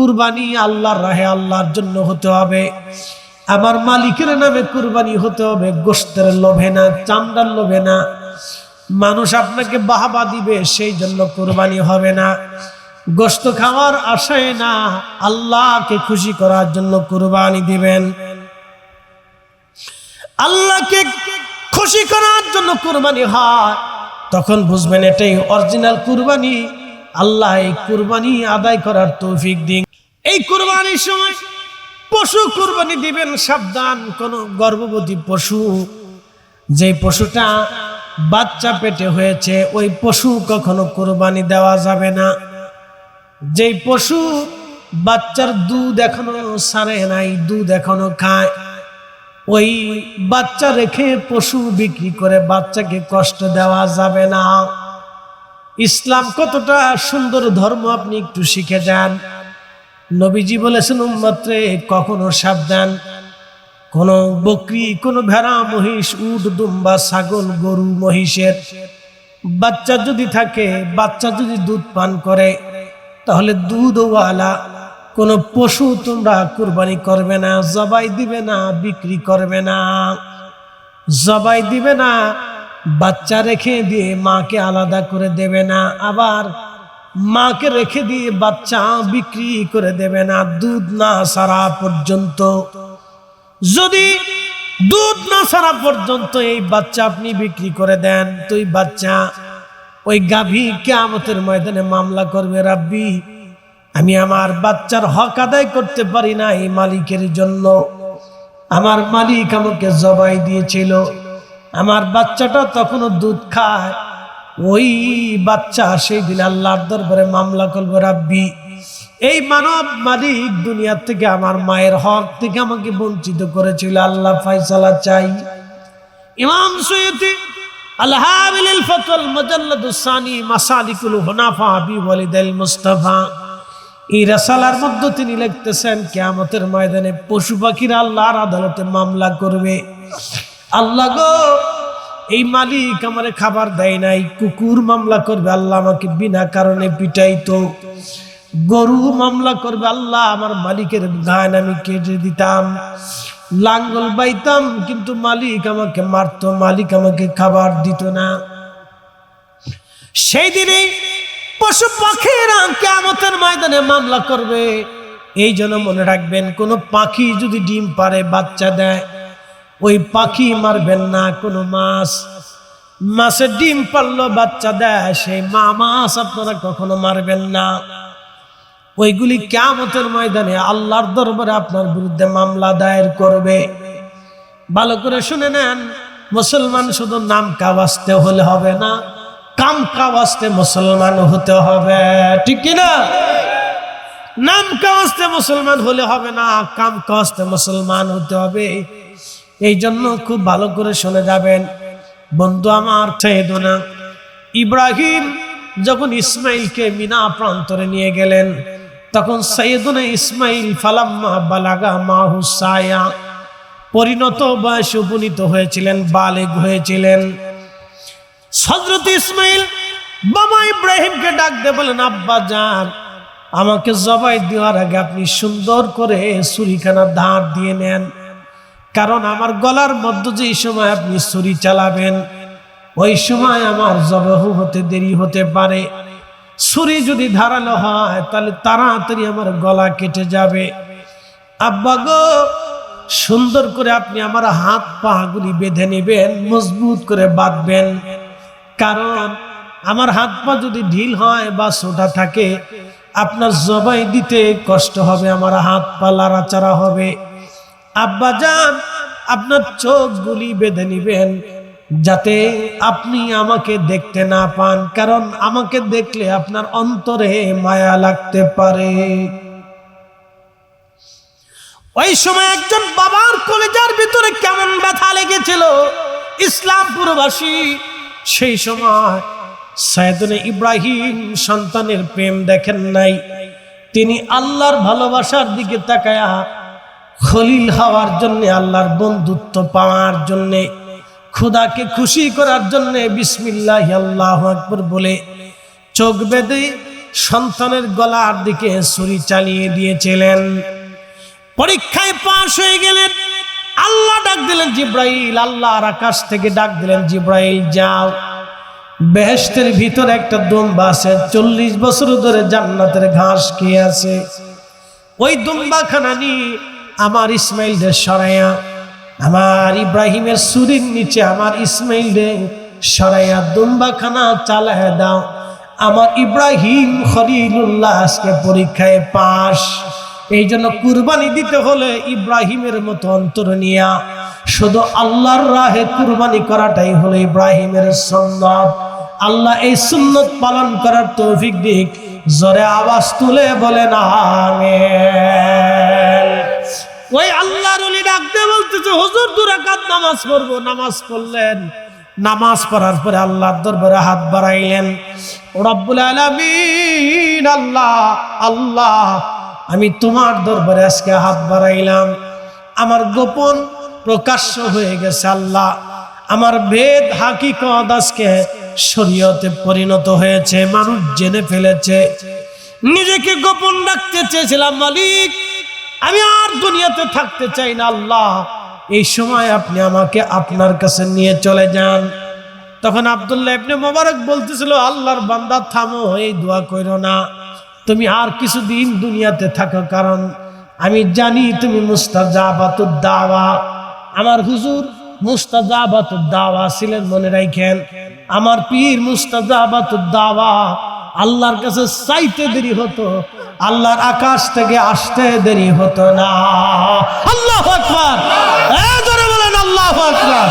কুরবানি আল্লাহর রাহে আল্লাহর জন্য হতে হবে, আমার মালিকের নামে কুরবানি হতে হবে, গোশতের লোভে না, চামড়ার লোভে না। মানুষ আপনাকে বাহবা দিবে সেই জন্য কুরবানি হবে না, গোশত খাওয়ার আশায় না, আল্লাহকে খুশি করার জন্য কুরবানি দিবেন। আল্লাহকে খুশি করার জন্য কুরবানি হয়, তখন বুঝবেন এটাই অরিজিনাল কুরবানি। আল্লাহ এই কুরবানি আদায় করার তৌফিক দিন। এই কুরবানির সময় পশু কুরবানি দিবেন, সাবধান। কোন গর্ভবতী পশু, যে পশুটা বাচ্চা পেটে হয়েছে, ওই পশু কখনো কুরবানি দেওয়া যাবে না। যেই পশু বাচ্চার দুধ এখনো ছাড়ে নাই, দুধ এখনো খায়, ওই বাচ্চা রেখে পশু বিক্রি করে বাচ্চাকে কষ্ট দেওয়া যাবে না। ইসলাম কতটা সুন্দর ধর্ম আপনি একটু শিখে যান। নবীজি বলেছেন উম্মতরে কখনো সাবধান, কোন বকরি, কোন ভেড়া, মহিষ, উট, দুম্বা, ছাগল, গরু, মহিষের বাচ্চা যদি থাকে, বাচ্চা যদি দুধ পান করে, তাহলে দুধওয়ালা কোন পশু তোমরা কুরবানি করবে না, জবাই দিবে না, বিক্রি করবে না, জবাই দিবে না। বাচ্চা রেখে দিয়ে মাকে আলাদা করে দেবে না, আবার মাকে রেখে দিয়ে বাচ্চা বিক্রি করে দেবে না দুধ না ছাড়া পর্যন্ত। যদি দুধ না ছাড়া পর্যন্ত এই বাচ্চা আপনি বিক্রি করে দেন, তো এই বাচ্চা, ওই গাভী কিয়ামতের ময়দানে মামলা করবে, রাব্বি আমি আমার বাচ্চার হক আদায় করতে পারি না এই মালিকের জন্য, আমার মালিক আমাকে জবাই দিয়েছিল, আমার বাচ্চাটা তখনও দুধ খায়। ওই বাচ্চা সেই দিন আল্লাহর দরবারে মামলা করবে, রাব্বি এই মানব মালিক দুনিয়া থেকে আমার মায়ের হক থেকে আমাকে বঞ্চিত করেছিল, আল্লাহ ফয়সালা চাই। ইমাম সুয়ুতি আল-হাবিল ফাতওয়াল মুজাল্লাদুস সানি মাসালিকুল হুনাফা বি ওয়ালিদাল মুস্তাফা, এই রাসালার মধ্যে তিনি লিখতেছেন কিয়ামতের ময়দানে পশু পাখিরা আল্লাহর আদালতে মামলা করবে, আল্লাহ গো এই মালিক আমারে খাবার দেয় নাই। কুকুর মামলা করবে, আল্লাহ আমাকে বিনা কারণে পিটাইতো। গরু মামলা করবে, আল্লাহ আমার মালিকের গান আমি কেটে দিতাম, লাঙ্গল বাইতাম, কিন্তু মালিক আমাকে মারতো, মালিক আমাকে খাবার দিত না। সেই দিনে পশু পাখিরা কিয়ামতের ময়দানে মামলা করবে। এই জন্য মনে রাখবেন, কোন পাখি যদি ডিম পারে, বাচ্চা দেয়, ওই পাখি মারবেন না। কোন মাছের ডিম পারলো, বাচ্চা দেয়, সেই মাছ আপনারা কখনো মারবেন না। ওইগুলি কিয়ামতের ময়দানে আল্লাহর দরবারে আপনার বিরুদ্ধে মামলা দায়ের করবে। ভালো করে শুনে নেন, মুসলমান শুধু নাম কাওয়াজতে হলে হবে না, কাম কাওয়াজতে মুসলমান হতে হবে, ঠিক কিনা? নাম কাওয়াজতে মুসলমান হলে হবে না, কাম কাওয়াজতে মুসলমান হতে হবে। এই জন্য খুব ভালো করে শুনে যাবেন বন্ধু আমার। সাইয়েদনা ইব্রাহিম যখন ইসমাইলকে মিনা প্রান্তরে নিয়ে গেলেন, তখন সাইয়েদনা ইসমাইল ফালাম্মা বালাগা মাহু সায়া, পরিণত বয়সে উপনীত হয়েছিলেন, বালেগ হয়েছিলেন। হযরত ইসমাইল বাবা ইব্রাহিমকে ডাক দিয়ে বলেন, আব্বা জান, আমাকে জবাই দেওয়ার আগে আপনি সুন্দর করে ছুরিখানা ধার দিয়ে নেন, কারণ আমার গলার মধ্যে যে সময় আপনি ছুরি চালাবেন, ওই সময় আমার জবাহ হতে দেরি হতে পারে। ছুরি যদি ধারালো হয় তাহলে তাড়াতাড়ি আমার গলা কেটে যাবে। আব্বা গো, সুন্দর করে আপনি আমার হাত পা গুলি বেঁধে নেবেন, মজবুত করে বাঁধবেন, কারণ আমার হাত পা যদি ঢিল হয় বা ছোটা থাকে, আপনার জবাই দিতে কষ্ট হবে, আমার হাত পা লাড়াচাড়া হবে। আব্বা জান, আপনার চোখগুলি বেঁধে নিবেন, যাতে আপনি আমাকে দেখতে না পান, কারণ আমাকে দেখলে আপনার অন্তরে মায়া লাগতে পারে। ওই সময় একজন বাবার কলেজার ভিতরে কেমন ব্যথা লেগেছিল। ইসলামপুরবাসী সেই সময় সাইয়েদনা ইব্রাহিম সন্তানের প্রেম দেখেন নাই, তিনি আল্লাহর ভালোবাসার দিকে তাকায়া খলিল হওয়ার জন্য, আল্লাহর বন্ধুত্ব পাওয়ার জন্য, খোদাকে খুশি করার জন্য বিসমিল্লাহ আল্লাহু আকবার বলে চোখ বেঁধে সন্তানের গলার দিকে ছুরি চালিয়ে দিয়েছিলেন। পরীক্ষায় পাশ হয়ে গেলেন। আল্লাহ ডাক দিলেন জিব্রাইল, আল্লাহর আকাশ থেকে ডাক দিলেন জিব্রাইল যাও, বেহেশতের ভিতরে একটা দুম্বা আছে, 40 বছর ধরে জান্নাতের ঘাস খেয়ে আছে, ওই দুম্বাখানা নিয়ে আমার ইসমাইলদের সরাইয়া, আমার ইব্রাহিমের ছুরির নিচে আমার ইসমাইলদের সরাইয়া দুম্বাখানা চালায় দাও। আমার ইব্রাহিম খলিলুল্লাহ আজকে পরীক্ষায় পাশ। এই জন্য কুরবানি দিতে হলে ইব্রাহিমের মতো অন্তর নিয়া শুধু আল্লাহর রাহে কুরবানি করাটাই হলো ইব্রাহিমের সুন্নাত। আল্লাহ এই সুন্নত পালন করার তৌফিক দিক। জোরে আওয়াজ তুলে বলেন আমিন। ওই আল্লাহর ওলি ডাক দিয়ে বলতেছে, হুজুর 2 রাকাত নামাজ পড়বো। নামাজ পড়লেন। নামাজ পড়ার পরে আল্লাহর দরবারে হাত বাড়াইলেন। রব্বুল আলামিন, আল্লাহ আল্লাহ, আমি তোমার দরবারে আজকে হাত বাড়াইলাম। আমার গোপন প্রকাশ্য হয়ে গেছে আল্লাহ। আমার ভেদ হাকিকত আজকে শরীয়তে পরিণত হয়েছে, মানুষ জেনে ফেলেছে। নিজেকে গোপন রাখতে চেয়েছিলাম মালিক, আমি আর দুনিয়াতে থাকতে চাই না আল্লাহ। এই সময় আপনি আমাকে আপনার কাছে নিয়ে চলে যান। তখন আব্দুল্লাহ ইবনে মুবারক বলতেছিল, আল্লাহর বান্দা থামো, এই দোয়া কইরো না, তুমি আর কিছুদিন দুনিয়াতে থাকো, কারণ আমি জানি তুমি মুস্তাজাবাতুদ দাওয়া। আমার হুজুর মুস্তাজাবাতুদ দাওয়া ছিলেন, মনে রাখেন। আমার পীর মুস্তাজাবাতুদ দাওয়া। আল্লাহর কাছে চাইতে দেরি হতো, আল্লাহর আকাশ থেকে আসতে দেরি হতো না। আল্লাহু আকবার, জোরে বলেন আল্লাহু আকবার।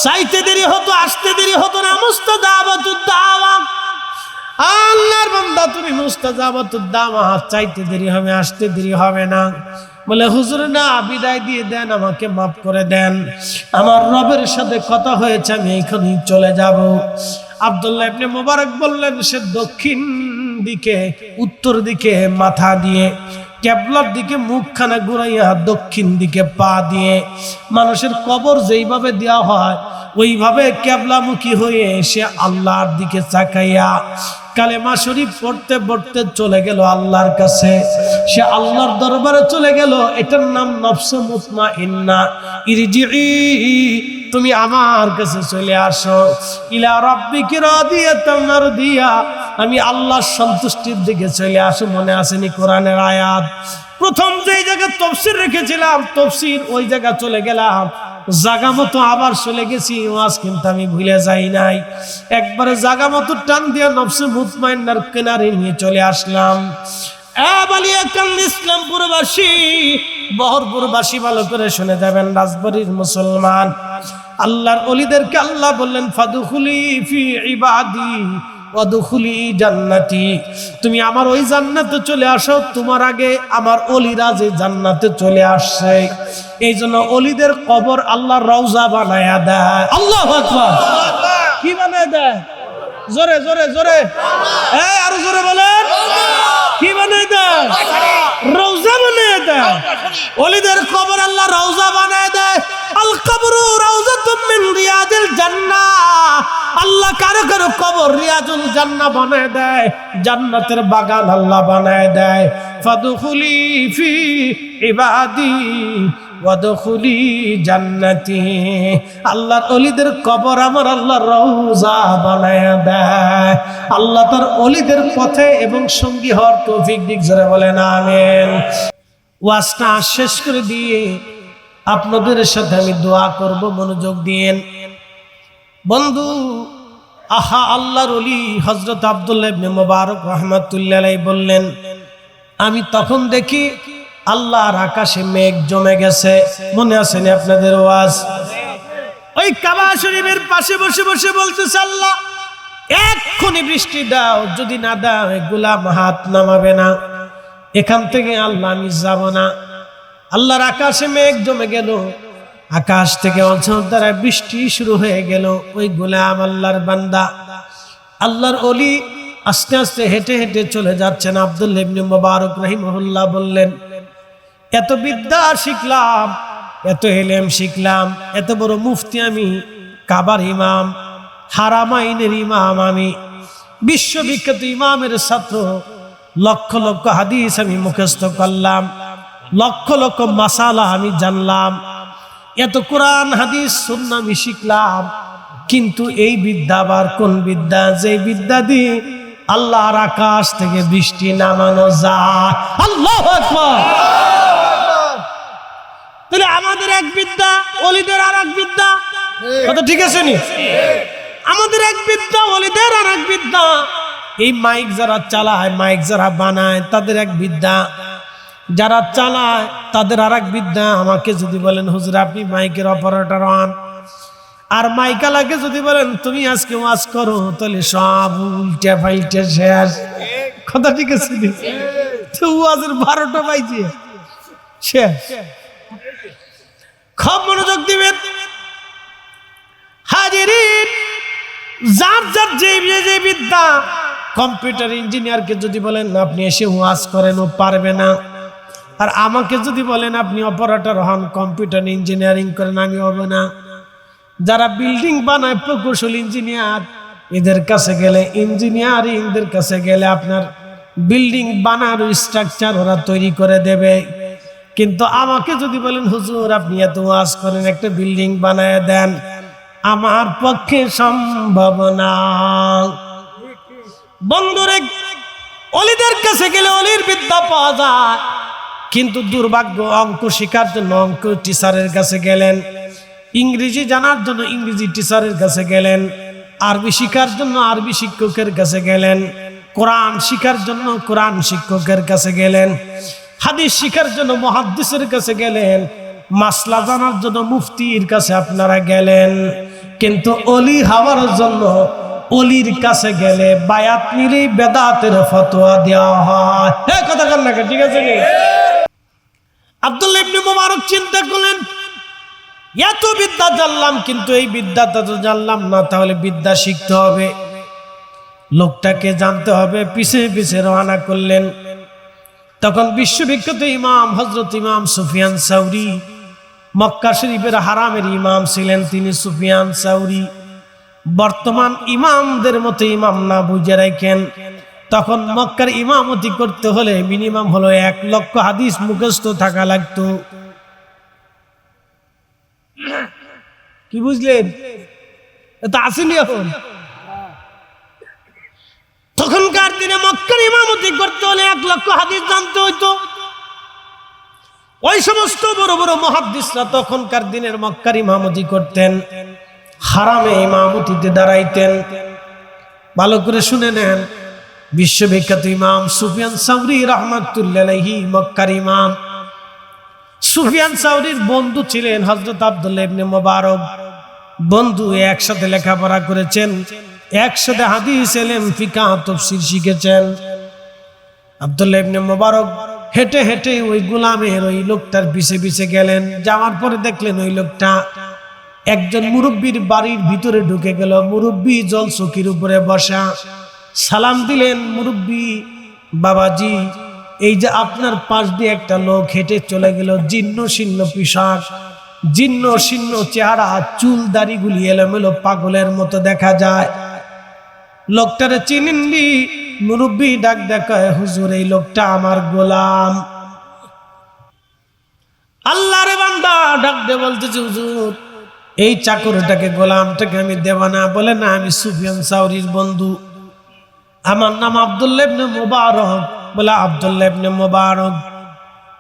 চাইতে দেরি হতো, আসতে দেরি হতো না। মুস্তাজাবাতুদ দাওয়া। আল্লাহর বান্দা তুমি মুস্তাজাবাতুদ দাওয়া, চাইতে দেরি হবে, আসতে দেরি হবে না। বলে হুজুর না, বিদায় দিয়ে দেন, আমাকে মাফ করে দেন, আমার রবের সাথে কথা হয়েছে, আমি এখনই চলে যাব। আব্দুল্লাহ ইবনে মুবারক বললেন, সে দক্ষিণ দিকে উত্তর দিকে মাথা দিয়ে, কেবলার দিকে মুখখানা ঘুরাইয়া দক্ষিণ দিকে পা দিয়ে, মানুষের কবর যেইভাবে দেওয়া হয় ওইভাবে কেবলামুখী হয়ে সে আল্লাহর দিকে তাকাইয়া কালেমা শরীফ পড়তে পড়তে চলে গেল আল্লাহর কাছে। সে আল্লাহর দরবারে চলে গেল। এটার নাম নফসে মুতমাইন্না। ইরজিই, তুমি আমার কাছে চলে আসো। ইলা রাব্বিকি রাদিয়াতাম মারদিয়া, আমি আল্লাহর সন্তুষ্টির দিকে চলে আসো। মনে আসেনি কোরআনের আয়াত? প্রথম যেই জায়গায় তাফসীর রেখেছিলাম, তাফসীর ওই জায়গা চলে গেলাম, জায়গা মতো আবার চলে গেছি। ওয়াজ কিন্তু আমি ভুলে যাই নাই। একবারে জায়গা মতো টান দিয়ে নফসে মুতমাইন্নার কিনারে নিয়ে চলে আসলাম। ইসলামপুরবাসী, বহরপুরবাসী ভালো করে শুনে যাবেন, রাজবাড়ির মুসলমান, আল্লাহর ওলিদেরকে আল্লাহ বললেন, ফাদখুলি ফি ইবাদি ওয়াদখুলি জান্নাতি, তুমি আমার ওই জান্নাতে চলে আসো। তোমার আগে আমার ওলিরা যে জান্নাতে চলে আসছে, এই জন্য ওলিদের কবর আল্লাহ রওজা বানায়া দেয়। আল্লাহু আকবার। কি বানায় দেয়? জোরে জোরে জোরে, আরো জোরে বলেন। কি বানায় দেয়? রওজা বানায় দেয়। ওলিদের কবর আল্লাহ রওজা বানায় দেয়। আল কবরু রাউযাতুম মিন রিয়াদিল জান্নাহ। আল্লাহ কারো কারো কবর রিয়াজুল জান্নাহ বানায় দেয়, জান্নাতের বাগান আল্লাহ বানায় দেয়। ফাদখুলি ফি ইবাদি ওয়াদখুলি জান্নাতি, আল্লাহর ওলিদের কবর আমার আল্লাহ রওজা বানায় দেয়। আল্লাহ তার ওলিদের পথে এবং সঙ্গী হওয়ার তৌফিক দিক। জোরে বলেন আমিন। ওয়াজটা শেষ করে দিয়ে আপনাদের সাথে আমি দোয়া করব, মনোযোগ দিয়েন বন্ধু। আহা, আল্লাহর ওলি হযরত আব্দুল্লাহ ইবনে মুবারক রাহমাতুল্লাহ আলাইহি বললেন, আমি তখন দেখি আল্লাহর আকাশে মেঘ জমে গেছে। মনে আছে না আপনাদের ওয়াজ? ওই কাবা শরীফের পাশে বসে বসে বলতেছে, আল্লাহ এক্ষুনি বৃষ্টি দাও, যদি না দাও গোলাম হাত নামাবে না, এখান থেকে আল্লাহ আমি যাব না। আল্লাহর আকাশে মেঘ জমে গেল, আকাশ থেকে অঝর বৃষ্টি শুরু হয়ে গেল। ওই গোলাম আল্লাহর বান্দা আল্লাহর ওলি আস্তে আস্তে হেঁটে হেঁটে চলে যাচ্ছেন। আব্দুল্লাহ ইবনে মুবারক রাহিমাহুল্লাহ বললেন, এত বিদ্যা শিখলাম, এত ইলম শিখলাম, এত বড় মুফতি আমি, কাবার ইমাম, হারামাইনের ইমাম আমি, বিশ্ববিখ্যাত ইমামের ছাত্র, লক্ষ লক্ষ হাদিস আমি মুখস্থ করলাম, লক্ষ লক্ষ মাসালা আমি জানলাম, এত কোরআন হাদিস সুন্নাহ আমি শিখলাম, কিন্তু এই বিদ্যা আবার কোন বিদ্যা? যে বিদ্যা দিয়ে আল্লাহর আকাশ থেকে বৃষ্টি নামানো যায়। আল্লাহু আকবার। তাহলে আমাদের এক বিদ্যা, ওলিদের আর এক বিদ্যা, কথা ঠিক আছে নি? আমাদের এক বিদ্যা, ওলিদের আর এক বিদ্যা। এই মাইক যারা চালায়, মাইক যারা বানায়, তাদের এক বিদ্যা, যারা চালায় তাদের আর এক বিদ্যা। আমাকে যদি বলেন হুজুর আপনি মাইকের অপারেটর হন, আর মাইকালাকে যদি বলেন তুমি আজকে ওয়াজ করো, তাহলে সব উল্টে পাল্টে শেষ। কথা ঠিক আছে নি? তো ওয়াজের 12টা বাজে শেষ। খুব মনোযোগ দিবেন হাজিরিন। যার যার যে বিদ্যা, কম্পিউটার ইঞ্জিনিয়ারকে যদি বলেন আপনি এসে ওয়াজ করেন, ও পারবে না। আর আমাকে যদি বলেন আপনি অপারেটর হন, কম্পিউটার ইঞ্জিনিয়ারিং করেন, আমি হব না। যারা বিল্ডিং বানায়, প্রকৌশল ইঞ্জিনিয়ার, এদের কাছে গেলে, ইঞ্জিনিয়ারিংদের কাছে গেলে আপনার বিল্ডিং বানানোর স্ট্রাকচার ওরা তৈরি করে দেবে। কিন্তু আমাকে যদি বলেন হুজুর আপনি এত ওয়াজ করেন, একটা বিল্ডিং বানায় দেন, আমার পক্ষে সম্ভব না। বন্ধুরে, অলিদের কাছে গেলে অলির বিদ্যা পাওয়া যায়, কিন্তু দুর্ভাগ্য অঙ্ক শেখার জন্য অঙ্ক টিচারের কাছে গেলেন, ইংরেজি জানার জন্য ইংরেজি টিচারের কাছে গেলেন, আরবি শিখার জন্য আরবি শিক্ষকের কাছে গেলেন, কোরআন শিখার জন্য কোরআন শিক্ষকের কাছে গেলেন, হাদিস শিখার জন্য মুহাদ্দিসের কাছে গেলেন, মাসলা জানার জন্য মুফতির কাছে আপনারা গেলেন, কিন্তু অলি হওয়ার জন্য অলির কাছে গেলে বায়াত নিলেই বেদাতের ফতোয়া দেওয়া হয়। কথা কর না, ঠিক আছে? আব্দুল্লাহ ইবনে মুবারক চিন্তা করলেন, এত বিদ্যা জানলাম, কিন্তু এই বিদ্যাটা তো জানলাম না, তাহলে বিদ্যা শিখতে হবে, লোকটাকে জানতে হবে। পিছে পিছে রওনা করলেন। তখন বিশ্ববিখ্যাত ইমাম হযরত ইমাম সুফিয়ান সাউরি, মক্কা শরীফের হারামের ইমাম ছিলেন তিনি। সুফিয়ান সাউরি বর্তমান ইমামদের মতো ইমাম না, বুঝে রাখেন। তখন মক্কার ইমামতি করতে হলে মিনিমাম হলো 1 লক্ষ হাদিস মুখস্থ থাকা লাগতো। কি বুঝলেন? এটা আসেনি এখন। তখনকার দিনে মক্কার ইমামতি করতে হলে 1 লক্ষ হাদিস জানতে হইতো। ওই সমস্ত বড় বড় মুহাদ্দিসরা তখনকার দিনের মক্কার ইমামতি করতেন, হারামে ইমামতিতে দাঁড়াইতেন। ভালো করে শুনে নেন, বিশ্ববিখ্যাত ইমাম সুফিয়ান সাউরি রাহমাতুল্লাহি আলাইহি মক্কার ইমাম। সুফিয়ান সাউরির বন্ধু ছিলেন হযরত আব্দুল্লাহ ইবনে মুবারক। বন্ধু, একসাথে লেখাপড়া করেছেন, একসাথে হাদিস, ইলম, ফিকহ, তাফসীর শিখেছেন। আব্দুল্লাহ ইবনে মুবারক হেঁটে হেঁটে ওই গোলামের ওই লোকটার পিছে পিছে গেলেন। যাওয়ার পরে দেখলেন ওই লোকটা একজন মুরব্বীর বাড়ির ভিতরে ঢুকে গেল। মুরব্বী জল চকির উপরে বসা। সালাম দিলেন, মুরব্বী বাবাজি, এই যে আপনার পাশ দিয়ে একটা লোক হেঁটে চলে গেল, জীর্ণ শীর্ণ পোশাক, জীর্ণ শীর্ণ চেহারা, চুল দাড়িগুলি এলোমেলো, পাগলের মতো দেখা যায়। লোকটারে চিনেননি? মুরব্বী ডাক দেখায়, হুজুর এই লোকটা আমার গোলাম। আল্লাহর বান্দা ডাক দে বলতেছে, হুজুর এই চাকরটাকে, গোলামটাকে আমি দেব না। বলে না, আমি সুফিয়ান সাউরির বন্ধু, আমার নাম আব্দুল্লাহ ইবনে মুবারক। বলে আব্দুল্লাহ ইবনে মুবারক?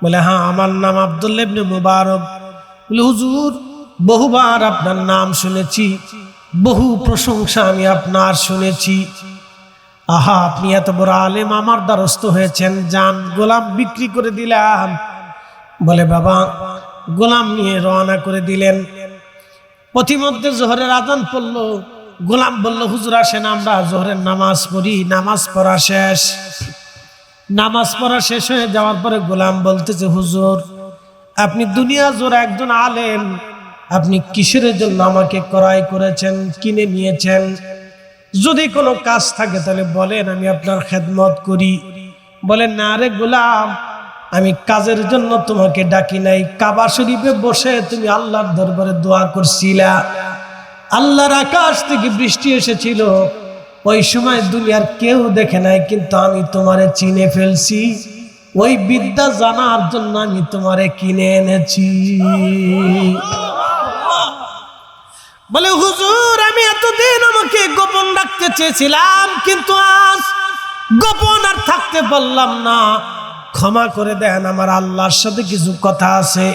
বলে হ্যাঁ, আমার নাম আব্দুল্লাহ ইবনে মুবারক। বলে হুজুর বহুবার আপনার নাম শুনেছি, বহু প্রশংসা আমি আপনার শুনেছি। আহা, আপনি এত বড় আলেম, আমার দ্বারস্থ হয়েছেন, যান গোলাম বিক্রি করে দিলাম। বলে বাবা, গোলাম নিয়ে রওনা করে দিলেন। পথিমধ্যে জোহরের আজান পড়লো। গোলাম বলল, হুজুর আসেন আমরা জোহরের নামাজ পড়ি। নামাজ পড়া শেষ। নামাজ পড়া শেষ হয়ে যাওয়ার পরে গোলাম বলতেছে, হুজুর আপনি দুনিয়া জোর একজন আলেম, আপনি কিসের জন্য আমাকে ক্রয় করেছেন, কিনে নিয়েছেন? যদি কোনো কাজ থাকে তাহলে বলেন, আমি আপনার খেদমত করি। বলেন না রে গোলাম, আমি কাজের জন্য তোমাকে ডাকি নাই। কাবা শরীফে বসে তুমি আল্লাহর দরবারে দোয়া করছিলা, আল্লাহর আকাশ থেকে বৃষ্টি এসেছিল, ওই সময় দুনিয়ার কেউ দেখে নাই, কিন্তু আমি তোমারে চিনে ফেলছি। ওই বিদ্যা জানার জন্য আমি তোমারে কিনে এনেছি। বলে হুজুর, আমি এতদিন আমাকে গোপন রাখতে চেয়েছিলাম, কিন্তু আজ গোপন আর থাকতে পারলাম না। ক্ষমা করে দেন, আমার আল্লাহর সাথে কিছু কথা আছে।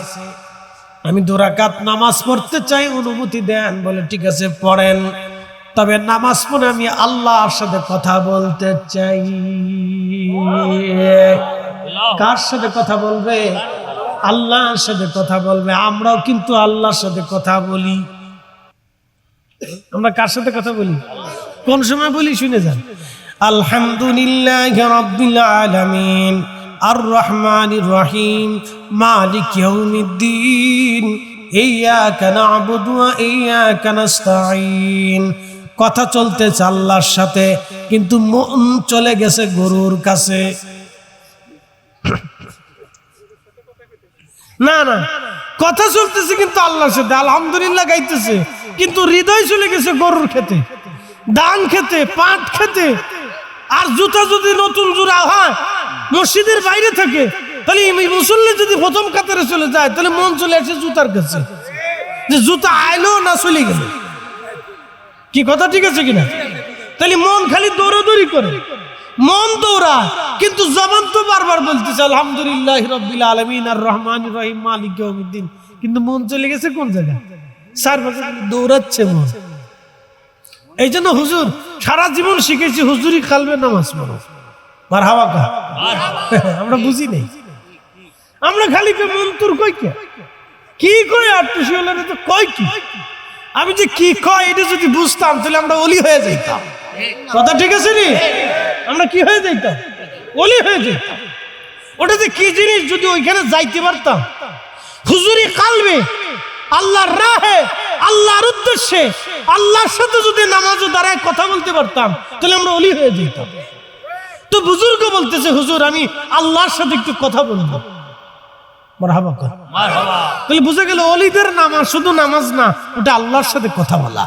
আমি 2 রাকাত নামাজ পড়তে চাই, অনুমতি দেন। বলে ঠিক আছে, পড়েন। তবে নামাজ পড়ে আমি আল্লাহর সাথে কথা বলতে চাই। কার সাথে কথা বলবে? আল্লাহর সাথে কথা বলবে। আমরাও কিন্তু আল্লাহর সাথে কথা বলি। আমরা কার সাথে কথা বলি? কোন সময় বলি শুনে যান। আলহামদুলিল্লাহি রাব্বিল আলামিন আর রহমানির রহিম মালিক ইয়াউমিদ্দিন ইয়্যাকা না'বুদু ওয়া ইয়্যাকা নাস্তাঈন। কথা চলতেছে আল্লাহর সাথে, কিন্তু মন চলে গেছে গরুর কাছে। না না, কথা চলতেছে কিন্তু আল্লাহর সাথে, আলহামদুলিল্লাহ গাইতেছে, কিন্তু হৃদয় চলে গেছে গরুর খেতে, ধান খেতে, পাট খেতে। আর জুতা যদি নতুন জোড়া হয়, মসজিদের বাইরে থাকে, তাহলে মুসল্লি যদি প্রথম কাতারে চলে যায়, তাহলে মন চলে আসে জুতার কাছে, যে জুতা আইলো না চলে গেল। কি কথা ঠিক আছে কিনা? তাহলে মন খালি দৌড়াদৌড়ি করে, মন দৌড়ায়, কিন্তু জবান তো বারবার বলতেছে আলহামদুলিল্লাহি রাব্বিল আলামিন আর রহমানির রহিম মালিক ইয়াউমিদ্দিন, কিন্তু মন চলে গেছে কোন জায়গায়? 4 বছর দৌড়াচ্ছে মন। এই জন্য হুজুর সারা জীবন শিখেছি হুজুরি কালবে নামাজ পড়ো। মারহাবা কা আমরা বুঝি নেই, আমরা খালি মন তোর কই কি কই আর তুই হলে তো কই কি। আমি যে কি কয় এটা যদি বুঝতাম, তাহলে আমরা ওলি হয়ে যাইতাম। কথা ঠিক আছে নি? আমরা কি হয়ে যাইতাম? ওলি হয়ে যাইতাম। ওটা যে কি জিনিস যদি ওইখানে যাইতে পারতাম, হুজুরি কালবে আল্লাহর রাহে, আল্লাহর উদ্দেশ্যে, আল্লাহর সাথে যদি নামাজে দাঁড়ায় কথা বলতে পারতাম, তাহলে আমরা ওলি হয়ে যেতাম। তো বুজুর্গ বলতেছে হুজুর আমি আল্লাহর সাথে একটু কথা বলবো। মারহাবা কর, মারহাবা। তাহলে বুঝে গেল ওলিদের নামাজ শুধু নামাজ না, ওটা আল্লাহর সাথে কথা বলা।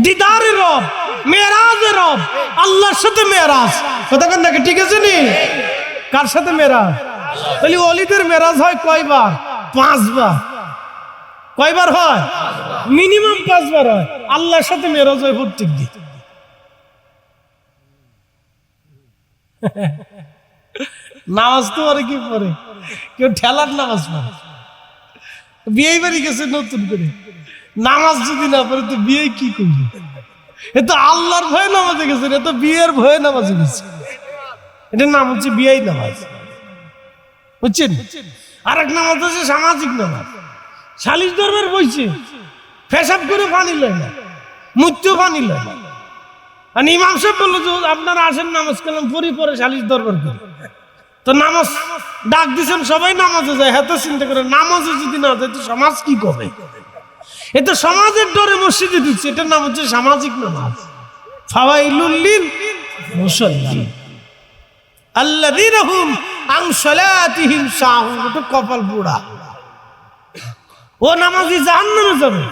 দিদারের রব, মেরাজের রব, আল্লাহর সাথে মেরাজ। কথা কেন নাকি? ঠিক আছে নি? কার সাথে মেরাজ? তাহলে ওলিদের মেরাজ হয় কয়বার? 5 বার। কয়বার হয়? মিনিমাম 5 বার হয়। আল্লাহর সাথে মেরাজ হয় প্রত্যেক দিন। নামাজ তো আর কি পড়ে, কেউ ঠেলার নামাজ পড়ে। বিয়ে বাড়ি গেছে নতুন করে, নামাজ যদি না পড়ে তো বিয়ে কি করবে? এ তো আল্লাহর ভয়ে নামাজে গেছে, এ তো বিয়ের ভয়ে নামাজে গেছে। এটার নাম হচ্ছে বিয়ে নামাজ, বুঝছেন? আর এক নামাজ হচ্ছে সামাজিক নামাজ। সালিশ দরবার বইছে, পেশাব করে পানি লয় না, মৃত্যু পানি লয় না। আর ইমাম সাহেব বললো যে আপনারা আসেন নামাজ কালাম পড়ি, পরে সালিশ দরবার করে। তো নামাজ ডাক দিচ্ছেন, সবাই নামাজে যায়। হ্যাঁ, তো চিন্তা করে নামাজে যদি না যায় তো সমাজ কি করবে? এ তো সমাজের ডরে মসজিদে ঢুকছে। এটার নাম হচ্ছে সামাজিক নামাজ। ফাওয়াইলুল লিল মুসাল্লিন আল্লাযীনা হুম আন সালাতিহিম সাহুন। ওটা কপাল পোড়া। ও নামাজি জাহান্নামে যাবে,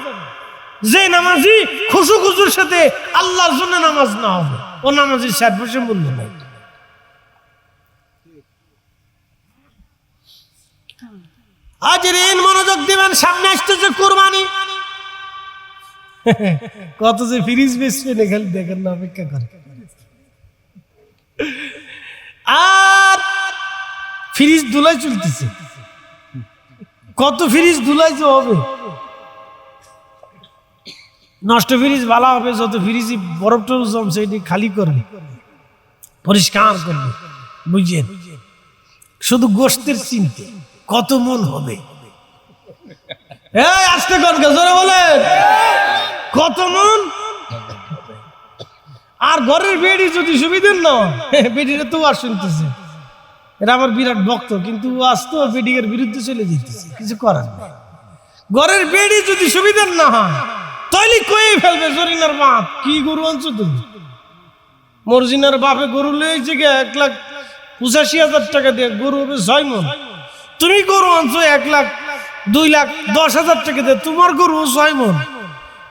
যে নামাজি খুশু খুশুর সাথে আল্লাহর জন্য নামাজ না হবে, ও নামাজি 60 বছর মূল্য নাই। হাজিরিন মনোযোগ দিবেন, সামনে আসতেছে কুরবানি। কত যে ফ্রিজ বেচবেন খালি দেখেন না, অপেক্ষা করে। আর ফ্রিজ ধুলাই চলতেছে, কত ফ্রিজ ধুলাই যে হবে। নষ্ট ফ্রিজ ভালো হবে, যত ফ্রিজ বরফ টরফ জমছে এটি খালি করবে, পরিষ্কার করবে। বুঝছেন? শুধু গোশতের চিন্তা কত মন হবে। এই আসতে কনকে জোরে বলেন, কত মন। আর ঘরের বেডি যদি সুবিধের না, বেডিটা তো আর শুনতেছে, এটা আমার বিরাট ভক্ত, কিন্তু আসতো বেডির বিরুদ্ধে চলে যেতেছে, কিছু করার নেই। ঘরের বেডি যদি সুবিধার না হয়, তাহলে কয়ে ফেলবে জরিনার বাপ, কি গরু আনছো তুমি? মর্জিনার বাপে গরু লয়েছে 1,85,000 টাকা দিয়ে, গরু হবে 6 মণ। তুমি গরু আনছো 1,02,10,000 টাকা দিয়ে, তোমার গরু 6 মণ।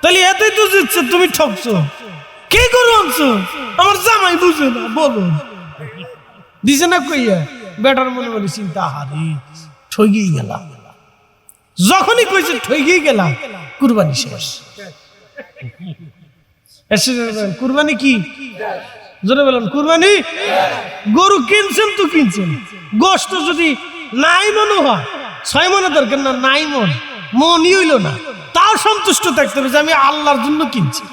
তাহলে এতেই তো জিতছে, তুমি ঠকছো। কি গরু আনছো? আমার জামাই বুঝে না, বলুন দিছে না কইয়া। বেটার মনে মনে চিন্তা, হারি ঠগিয়ে গেলাম। যখনই কইছে ঠগিয়ে গেলাম, কুরবানি শেষ। কুরবানি কি? জোরে বলেন কুরবানি। গরু কিনছেন তো কিনছেন, গোশত যদি নাই মনে হয়, 6 মনে দরকার না, নাই মনই হইল না, তাও সন্তুষ্ট থাকতে হবে যে আমি আল্লাহর জন্য কিনছি।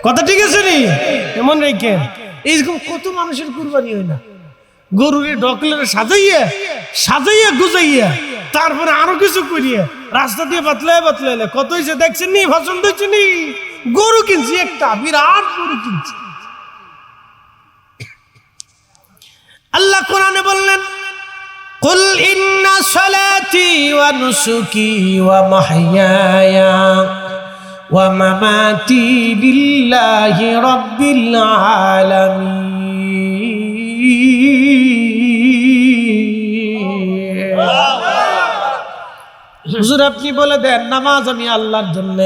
কথা ঠিক আছে রে? এমন রেখে এইরকম কত মানুষের কুরবানি হয় না। গরুরে ডকলের সাজাইয়া সাজাইয়া গুজাইয়া তারপরে আরো কিছু করিয়া রাস্তা দিয়ে বাতলায় বাতলাইলে কত হয়েছে দেখছেন নি? পছন্দ হয়েছে নি? গরু কিনছি, একটা বিরাট গরু কিনছি। আল্লাহ কোরআনে বললেন, কুল ইন্না সালাতি ওয়া নুসুকি ওয়া মাহইয়ায়া ওয়া মামাতি লিল্লাহি রাব্বিল আলামিন। হুজুর আপনি বলে দেন নামাজ আমি আল্লাহর জন্য।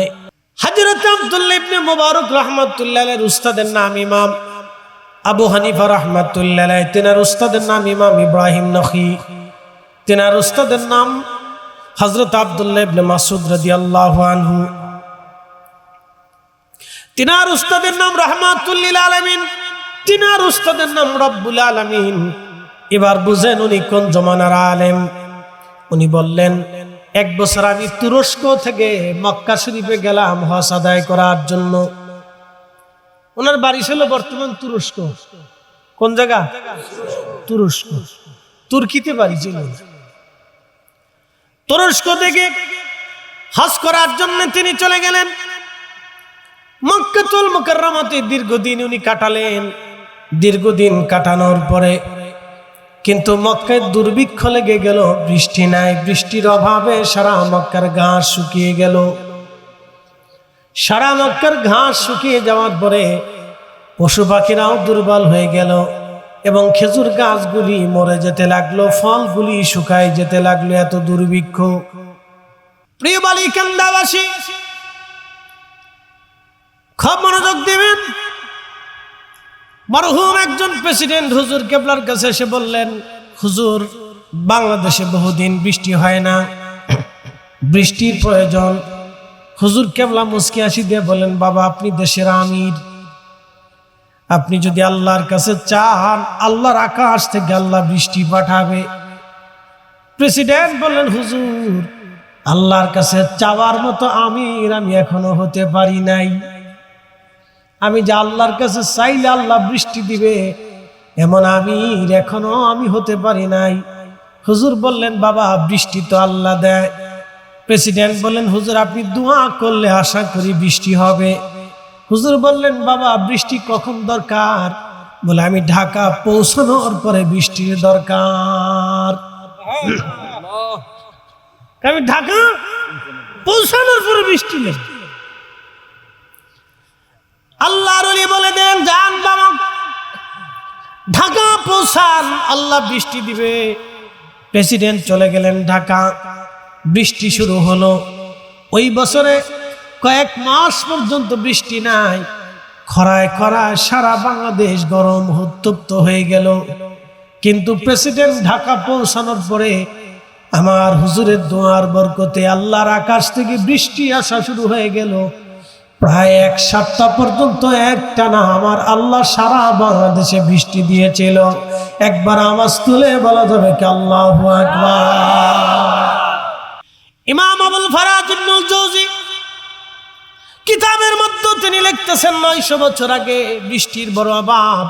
হযরত আব্দুল্লাহ ইবনে মুবারক রাহমাতুল্লাহ আলাইহির উস্তাদের নাম ইমাম আবু হানিফা রাহমাতুল্লাহ আলাইহি, তেনার উস্তাদের নাম ইমাম ইব্রাহিম নখী, তেনার উস্তাদের নাম হযরত আব্দুল্লাহ ইবনে মাসউদ রাদিয়াল্লাহু আনহু, তেনার উস্তাদের নাম রাহমাতুল লিল আলামিন, তেনার উস্তাদের নাম রব্বুল আলামিন। এবার বুঝেন উনি কোন জমানার আলেম। উনি বললেন, 1 বছর আমি তুরস্ক থেকে মক্কা শরীফে গেলাম হজ আদায় করার জন্য। ওনার বাড়ি ছিল বর্তমান তুরস্ক। কোন জায়গা? তুরস্ক, তুর্কিতে বাড়ি ছিল। তুরস্ক থেকে হজ করার জন্য তিনি চলে গেলেন মক্কাতুল মুকাররমাতে। দীর্ঘদিন উনি কাটালেন। দীর্ঘদিন কাটানোর পরে কিন্তু মক্কায় দুর্ভিক্ষ লেগে গেল, বৃষ্টি নাই। বৃষ্টির অভাবে সারা মক্কার ঘাস শুকিয়ে গেল। সারা মক্কার ঘাস শুকিয়ে যাওয়ার পরে পশু পাখিরাও দুর্বল হয়ে গেল এবং খেজুর গাছগুলি মরে যেতে লাগলো, ফলগুলি শুকায় যেতে লাগলো, এত দুর্ভিক্ষ। প্রিয় বালিকান্দাবাসী খুব মনোযোগ দিবেন। মরহুম একজন প্রেসিডেন্ট হুজুর কেবলার কাছে এসে বললেন, হুজুর বাংলাদেশে বহুদিন বৃষ্টি হয় না, বৃষ্টির প্রয়োজন। হুজুর কেবলা মুস্কি হাসি দিয়ে বলেন, বাবা আপনি দেশের আমির, আপনি যদি আল্লাহর কাছে চান আল্লাহর আকাশ থেকে আল্লাহ বৃষ্টি পাঠাবে। প্রেসিডেন্ট বললেন, হুজুর আল্লাহর কাছে চাওয়ার মতো আমির আমি এখনো হতে পারি নাই। আমি যে আল্লাহর কাছে চাইলে আল্লাহ বৃষ্টি দিবে এমন আমির এখনো আমি হতে পারি নাই। হুজুর বললেন, বাবা বৃষ্টি তো আল্লাহ দেয়। প্রেসিডেন্ট বললেন, হুজুর আপনি দোয়া করলে আশা করি বৃষ্টি হবে। হুজুর বললেন, বাবা বৃষ্টি কখন দরকার? বলে আমি ঢাকা পৌঁছানোর পরে বৃষ্টির দরকার। আমি ঢাকা পৌঁছানোর পরে বৃষ্টি নেই। আল্লাহর ওলি বলে দেন, যান বাবা ঢাকা পৌঁছান, আল্লাহ বৃষ্টি দিবে। প্রেসিডেন্ট চলে গেলেন ঢাকা। বৃষ্টি শুরু হলো। ওই বছরে কয়েক মাস পর্যন্ত বৃষ্টি নাই। খরায় খরায় সারা বাংলাদেশ গরম উত্তপ্ত হয়ে গেল। কিন্তু প্রেসিডেন্ট ঢাকা পৌঁছানোর পরে আমার হুজুরের দোয়ার বরকতে আল্লাহর আকাশ থেকে বৃষ্টি আসা শুরু হয়ে গেল। প্রায় 1 সপ্তাহ পর্যন্ত একটানা আমার আল্লাহ সারা বাংলাদেশে বৃষ্টি দিয়েছিল। একবার আওয়াজ তুলে বলা যাবে কি আল্লাহু আকবার। ইমাম আবুল ফারাজ ইবনুল জৌজি কিতাবের মধ্যে তিনি লিখতেছেন, 900 বছর আগে বৃষ্টির বড় অভাব।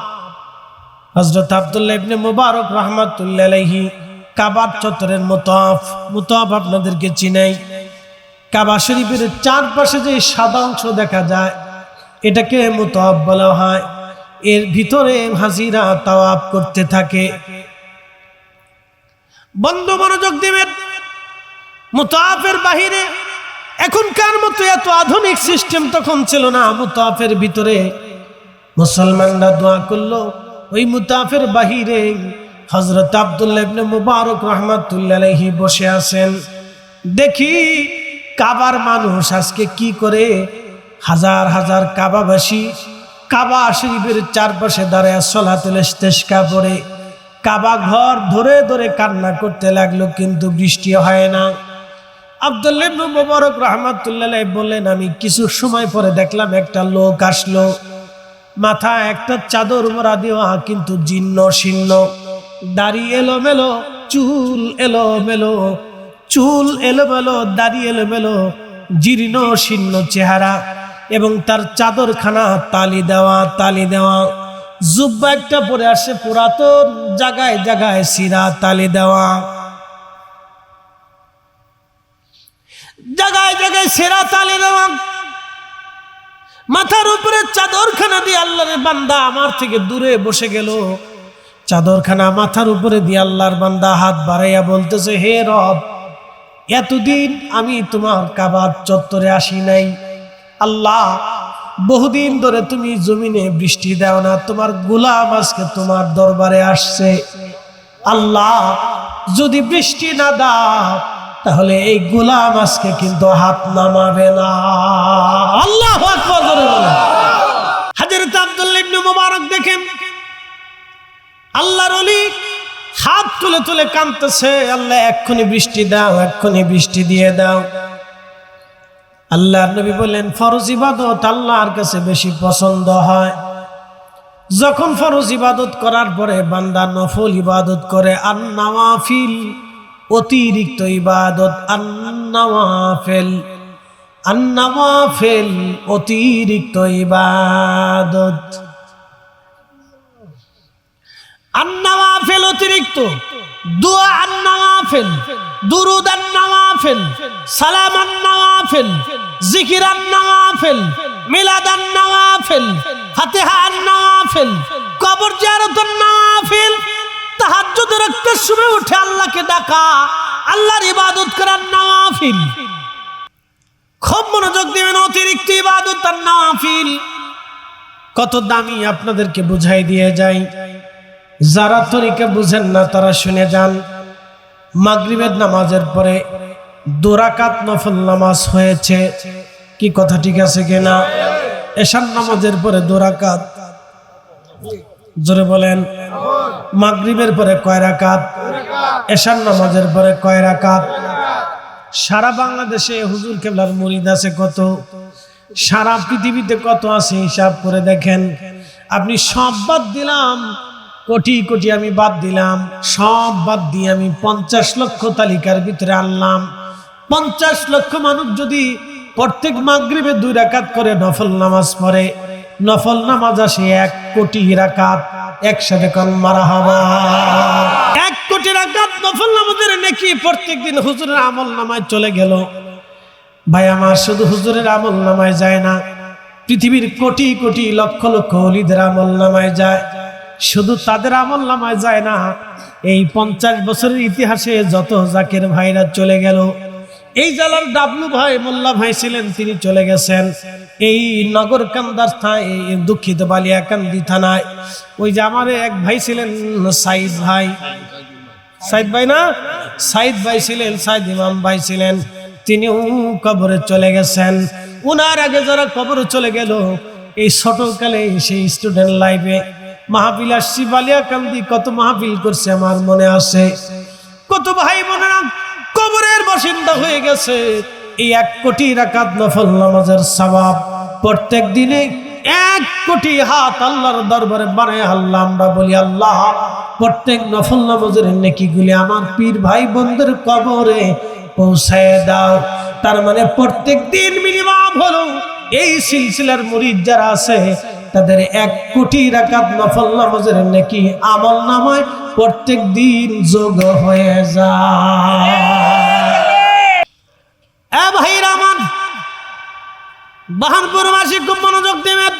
হযরত আব্দুল্লাহ ইবনে মুবারক রাহমাতুল্লাহ আলাইহি কাবার চত্বরের মুতাফ আপনাদেরকে চিনাই। কাবা শরীফের চারপাশে যে সাদা অংশ দেখা যায় এটাকে মুতাফ বলা হয়। এর ভিতরে হাজিরা তাওয়াফ করতে থাকে। বন্ধু মনোযোগ দিবেন, মুতাফের বাহিরে এখনকার মতো এত আধুনিক সিস্টেম তখন ছিল না। মুতাফের ভিতরে মুসলমানরা দোয়া করলো, ওই মুতাফের বাহিরে হযরত আব্দুল্লাহ ইবনে মুবারক রাহমাতুল্লাহ আলাইহি বসে আছেন। দেখি কাবার মানুষ আজকে কি করে, হাজার হাজার কাবাবাসী কাবা শরীফের চারপাশে দাঁড়ায় সালাতুল ইস্তিসকা পড়ে কাবা ঘর ধরে ধরে কান্না করতে লাগলো, কিন্তু বৃষ্টি হয় না। আব্দুল্লাহ ইবনে মুবারক রাহমাতুল্লাহ আলাইহি বললেন, আমি কিছু সময় পরে দেখলাম একটা লোক আসলো, মাথায় একটা চাদর মোড়া দেওয়া, কিন্তু জীর্ণ শীর্ণ, দাড়ি এলোমেলো, চুল এলোমেলো, চুল এলোমেলো, দাড়ি এলোমেলো, জীর্ণ শীর্ণ চেহারা, এবং তার চাদরখানা তালি দেওয়া তালি দেওয়া, জুব্বা একটা পরে আসে পুরাতন, জায়গায় জায়গায় সিরা তালি দেওয়া, জায়গায় জায়গায় সেরা তালি দেওয়া, মাথার উপরে চাদরখানা দিয়ে আল্লাহর বান্দা আমার থেকে দূরে বসে গেল। চাদরখানা মাথার উপরে দিয়ে আল্লাহর বান্দা হাত বাড়াইয়া বলতেছে, হে রব, এতদিন আমি তোমার কাবার চত্বরে আসি নাই। আল্লাহ, বহুদিন ধরে তুমি জমিনে বৃষ্টি দাও না, তোমার গোলাম আজকে তোমার দরবারে আসছে। আল্লাহ, যদি বৃষ্টি না দাও তাহলে এই গোলাম আজকে কিন্তু হাত নামাবে না। আল্লাহু আকবার বলেন। হযরত আব্দুল্লাহ ইবনে মুবারক দেখেন আল্লাহর ওলি হাত তুলে তুলে কাঁদতেছে, আল্লাহ এক্ষুনি বৃষ্টি দাও, এক্ষুনি বৃষ্টি দিয়ে দাও। আল্লাহর নবী বললেন, ফরজ ইবাদত আল্লাহর কাছে বেশি পছন্দ হয়। যখন ফরজ ইবাদত করার পরে বান্দা নফল ইবাদত করে, আর নওয়াফিল অতিরিক্ত ইবাদত, আন-নওয়াফিল অতিরিক্ত ইবাদত, আন-নওয়াফিল অতিরিক্ত দুআ, আন-নওয়াফিল দুরুদ, আন-নওয়াফিল সালাম, আন-নওয়াফিল জিকির, আন-নওয়াফিল মিলাদ, আন-নওয়াফিল ফাতিহা, আন-নওয়াফিল কবর জিয়ারত, আন-নওয়াফিল তাহাজ্জুদ রাখতে সময় উঠে আল্লাহকে ডাকা, আল্লাহর ইবাদত করা, নওয়াফিল। খুব মনোযোগ দিবেন, অতিরিক্ত ইবাদত আর নওয়াফিল কত দামি আপনাদেরকে বুঝাই দিয়ে যাই। যারা তরিকা বুঝেন না তারা শুনে যান। মাগরিবের নামাজের পরে 2 রাকাত নফল নামাজ হয়েছে, কি কথা ঠিক আছে কিনা? এশার নামাজের পরে 2 রাকাত, জোরে বলেন। মাগরিবের পরে কয় রাকাত? এশার নামাজের পরে কয় রাকাত? সারা বাংলাদেশে হুজুর কেবলার মুরিদ আছে কত? সারা পৃথিবীতে কত আছে হিসাব করে দেখেন। আপনি সব বাদ দিলাম, কোটি কোটি আমি বাদ দিলাম, সব বাদ দিয়ে আমি 50 লক্ষ তালিকার ভিতরে আনলাম। 50 লক্ষ মানুষ যদি প্রত্যেক মাগরিবে 2 রাকাত করে নফল নামাজ পড়ে, নফল নামাজ আসে 1 কোটি রাকাত। একসাথে কোন মারহাবা। 1 কোটি রাকাত নফল নামাজের নেকি প্রত্যেকদিন হুজুরের আমল নামায় চলে গেল। ভাই আমার, শুধু হুজুরের আমল নামায় যায় না, পৃথিবীর কোটি কোটি লক্ষ লক্ষ ওলিদের আমল নামায় যায়। শুধু তাদের আমল নামায় যায় না, এই 50 বছরের ইতিহাসে যত জাকের ভাইরা চলে গেল, এই জেলার ডাবলু ভাই, মোল্লা ভাই ছিলেন, তিনি চলে গেছেন। এই নগরকান্দার থানায়, দুঃখিত বালিয়াকান্দি থানায়, ওই যে আমার এক ভাই ছিলেন সাইদ ভাই, সাইদ ভাই না, সাইদ ভাই ছিলেন, সাইদ ইমাম ভাই ছিলেন, তিনি কবরে চলে গেছেন। উনার আগে যারা কবরে চলে গেল, এই ছোটকালে সেই স্টুডেন্ট লাইফে মাহফিল আসছি বালিয়াকান্দি, কত মাহফিল করছে আমার মনে আছে। কত ভাই বোনেরা কবরের বাসিন্দা হয়ে গেছে। এই 1 কোটি রাকাত নফল নামাজের সওয়াব প্রত্যেক দিনে 1 কোটি হাত আল্লাহর দরবারে বানায় আল্লাহ আমরা বলি, আল্লাহ প্রত্যেক নফল নামাজের নেকিগুলি আমার পীর ভাই বোনদের কবরে পৌঁছায় দাও। তার মানে প্রত্যেক দিন মিনিমাম হলো এই সিলসিলার মুরিদ যারা আছে তাদের 1 কোটি রাকাত নফল নামাজের নেকি আমল নামায় প্রত্যেক দিন যোগ হয়ে যায়। এ ভাইরা আমার, বাহানপুরবাসী খুব মনোযোগ দেবেন।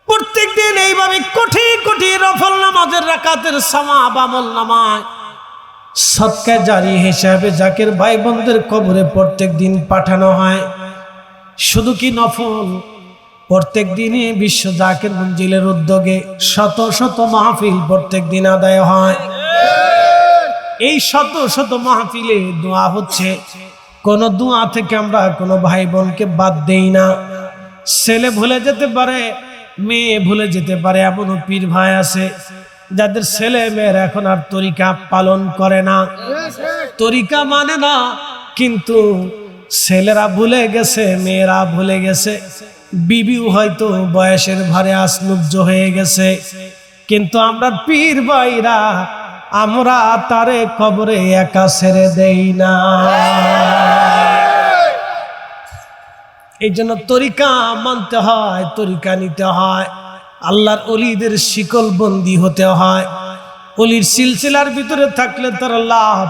প্রত্যেক দিন এইভাবে কোটি কোটি নফল নামাজের রাকাতের সওয়াব আমল নামায় সদকা জারি হিসাবে জাকের ভাই বোনদের কবরে প্রত্যেক দিন পাঠানো হয়। শুধু কি নফল, প্রত্যেক দিনই বিশ্ব জাকের মঞ্জিলের উদ্যোগে শত শত মাহফিল প্রত্যেক দিন আদায় হয়। এই শত শত মাহফিলে দোয়া হচ্ছে, কোন দোয়া থেকে আমরা কোনো ভাই বোনকে বাদ দেই না। ছেলে ভুলে যেতে পারে, মেয়ে ভুলে যেতে পারে। এমনও পীর ভাই আছে যাদের ছেলে মেয়েরা এখন আর তরিকা পালন করে না, তরিকা মানে না, কিন্তু ছেলেরা ভুলে গেছে, মেয়েরা ভুলে গেছে, বিবিও হয়তো বয়সের ভারে আসনুজ্জ হয়ে গেছে, কিন্তু আমরা পীর ভাইরা আমরা তারে কবরে একা ছেড়ে দেই না। এই জন্য তরিকা মানতে হয়, তরিকা নিতে হয়, আল্লাহর ওলিদের শিকল বন্দী হতে হয়। ওলির সিলসিলার ভিতরে থাকলে তার লাভ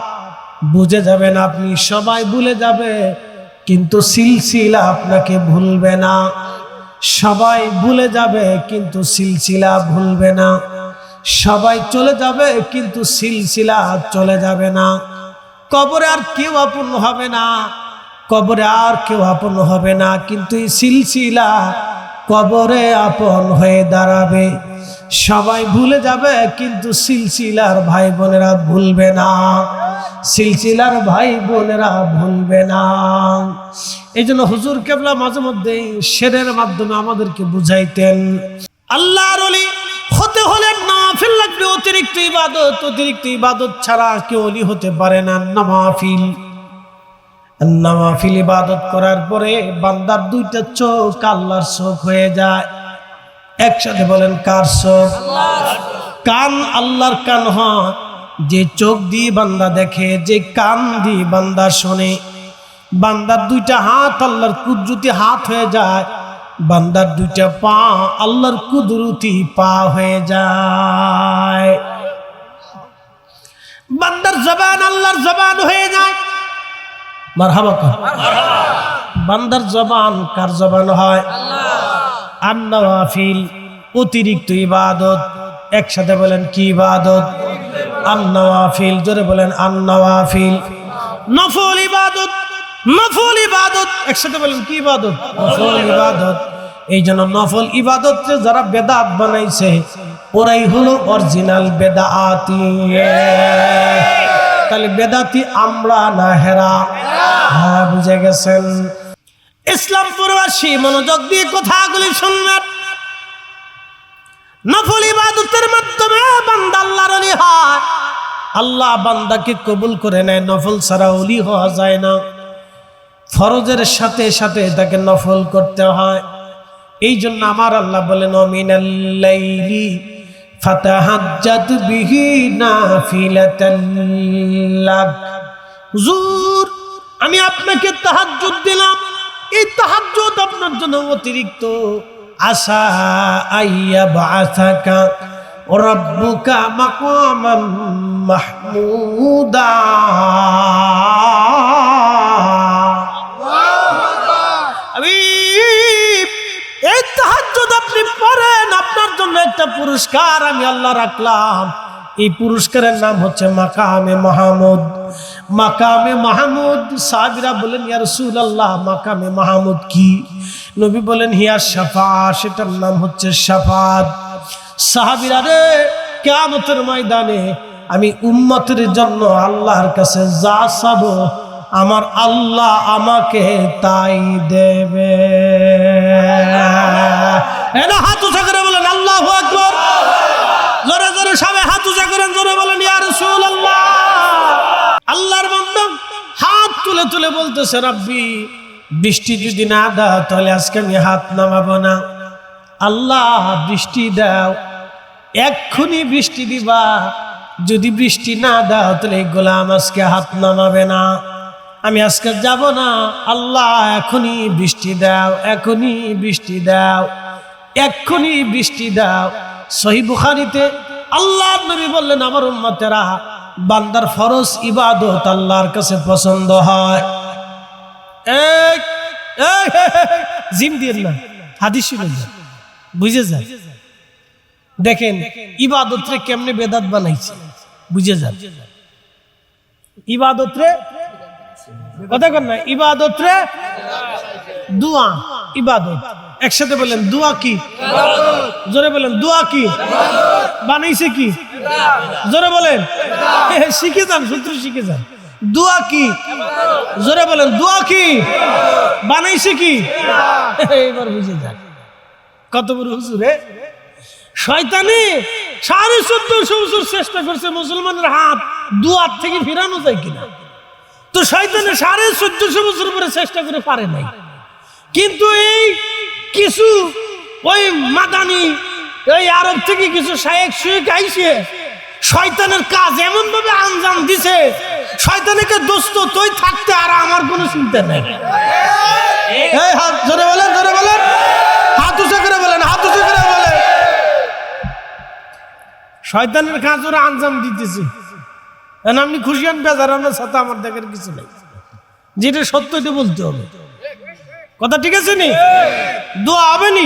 বুঝে যাবেন আপনি, সবাই ভুলে যাবে কিন্তু সিলসিলা আপনাকে ভুলবে না। সবাই ভুলে যাবে কিন্তু সিলসিলা ভুলবে না। সবাই চলে যাবে কিন্তু সিলসিলা চলে যাবে না। কবরে আর কেউ আপন হবে না, কবরে আর কেউ আপন হবে না, কিন্তু এই সিলসিলা কবরে আপন হয়ে দাঁড়াবে। সবাই ভুলে যাবে কিন্তু সিলসিলার ভাই বোনেরা ভুলবে না, সিলসিলার ভাই বোনেরা ভুলবে না। এই জন্য হুজুর কেবলা মাঝে মধ্যে শেরের মাধ্যমে আমাদেরকে বুঝাইতেন, আল্লাহর ওলি হতে হলে নওয়াফিল লাগবে, অতিরিক্ত ইবাদত, অতিরিক্ত ইবাদত ছাড়া কেউ ওলি হতে পারে না। নওয়াফিল, নওয়াফিল ইবাদত করার পরে বান্দার দুইটা চোখ আল্লাহর চোখ হয়ে যায়। একসাথে বলেন কার চোখ? কান আল্লাহর কান হয়, যে চোখ দিয়ে বান্দা দেখে, যে কান দিয়ে বান্দা শোনে। বান্দার দুইটা হাত আল্লাহর কুদরতি হাত হয়ে যায়, বান্দার দুইটা পা আল্লাহর কুদরতি পা হয়ে যায়। বান্দার জবান আল্লাহর জবান হয়ে যায়। মারহাবা কর। বান্দার জবান কার জবান হয়? আন-নওয়াফিল, অতিরিক্ত ইবাদত। একসাথে বলেন কি ইবাদত? আন-নওয়াফিল। জোরে বলেন আন-নওয়াফিল। নফল ইবাদত, নফল ইবাদত। একসাথে বলেন কি ইবাদত? নফল ইবাদত। এই জন্য নফল ইবাদতকে যারা বেদাত বানাইছে ওরাই হলো অরিজিনাল বেদাতি। তাহলে বেদাতি আমরা না হেরা? হ্যাঁ, বুঝে গেছেন। ইসলাম প্রবাসী মনোযোগ দিয়ে কথাগুলি শুনবেন। নফল ইবাদতের মাধ্যমে বান্দা আল্লাহর ওলি হয়, আল্লাহ বান্দাকে কবুল করে নেয়। নফল ছাড়া ওলি হওয়া যায় না, ফরজের সাথে সাথে তাকে নফল করতে হয়। এই জন্য আমার আল্লাহ বলেন মিনাল লাইলি ফাতাহাজ্জাত বিহি নাফিলাতান লাক। হুজুর, আমি আপনাকে তাহাজ্জুদ দিলাম, এই তাহাজ্জুদ আপনার জন্য অতিরিক্ত। আসা আইয়া বাসাকা রাব্বুকা মাকামান মাহমুদা। আমি এই তাহাজ্জুদ আপনি পড়েন, আপনার জন্য একটা পুরস্কার আমি আল্লাহ রাখলাম। এই পুরস্কারের নাম হচ্ছে মাকামে মাহমুদ। মাকামে মাহমুদ। সাহাবীরা বলেন ইয়া রাসূলুল্লাহ, মাকামে মাহমুদ কি? নবী বলেন হিয়া শাফাআত, সেটার নাম হচ্ছে শাফাআত। সাহাবীরা রে, কিয়ামতের ময়দানে আমি উম্মতের জন্য আল্লাহর কাছে যা চাবো আমার আল্লাহ আমাকে তাই দেবে। এনা হাত উঁচা করে বলেন আল্লাহু আকবার। জোরে জোরে সবাই হাত উঁচা করেন, জোরে বলেন ইয়া রাসূলুল্লাহ। আল্লাহর বান্দা হাত তুলে তুলে বলতেছে, রাব্বি বৃষ্টি যদি না দাও তাহলে আজকে আমি হাত নামাবো না। আল্লাহ বৃষ্টি দাও, এক্ষুনি বৃষ্টি দিবা। যদি বৃষ্টি না দাও তাহলে গোলাম আজকে হাত নামাবে না, আমি আজকে যাব না। আল্লাহ এখনই বৃষ্টি দাও, এখনই বৃষ্টি দাও, এক্ষুনি বৃষ্টি দাও। সহিহ বুখারীতে আল্লাহর নবী বললেন, আমার উম্মতেরা, বান্দার ফরজ ইবাদত আল্লাহর কাছে পছন্দ হয়। জিম দিয়ে না, হাদিস শুনেন, বুঝে যায়। দেখেন ইবাদত রে কেমনে বেদাত বানাইছে, বুঝে যান। ইবাদত রে কথা কর না, ইবাদত রে দুয়া ইবাদত। একসাথে বলেন দুয়া কি? জোরে বলেন দুয়া কি? বানাইছে কি? জোরে বলেন, শিখে যান, সূত্র শিখে যান। দোয়া কি? জোরে বলেন, দোয়া কি? বানাইছে কি? এবার বুঝে যান কত বড় হুজুরে। শয়তানি 1450 বছর চেষ্টা করছে মুসলমানের হাত দুয়ার থেকে ফিরানো যায় কিনা। তো শয়তানে 1450 বছর পরে চেষ্টা করে পারে নাই। কিন্তু এই কিছু ওই মাদানি ওই আরব থেকে কিছু শায়েখ শুয়েক আইছে, শয়তানের কাজ এমন ভাবে আঞ্জাম দিছে, শয়তানকে দোস্ত তুই থাকতে আর আমার কোনো চিন্তা নাই। এই হাত জোরে বলেন, জোরে বলেন, হাত উঁচু করে বলেন, হাত উঁচু করে বলেন। শয়তানের কাজ ওরা আঞ্জাম দিতেছে। আপনি খুশি হন বেজার হন সাথে আমার দেখার কিছু নেই, যেটা সত্য এটা বলতে হবে। কথা ঠিক আছে নি? দোয়া হবে নি?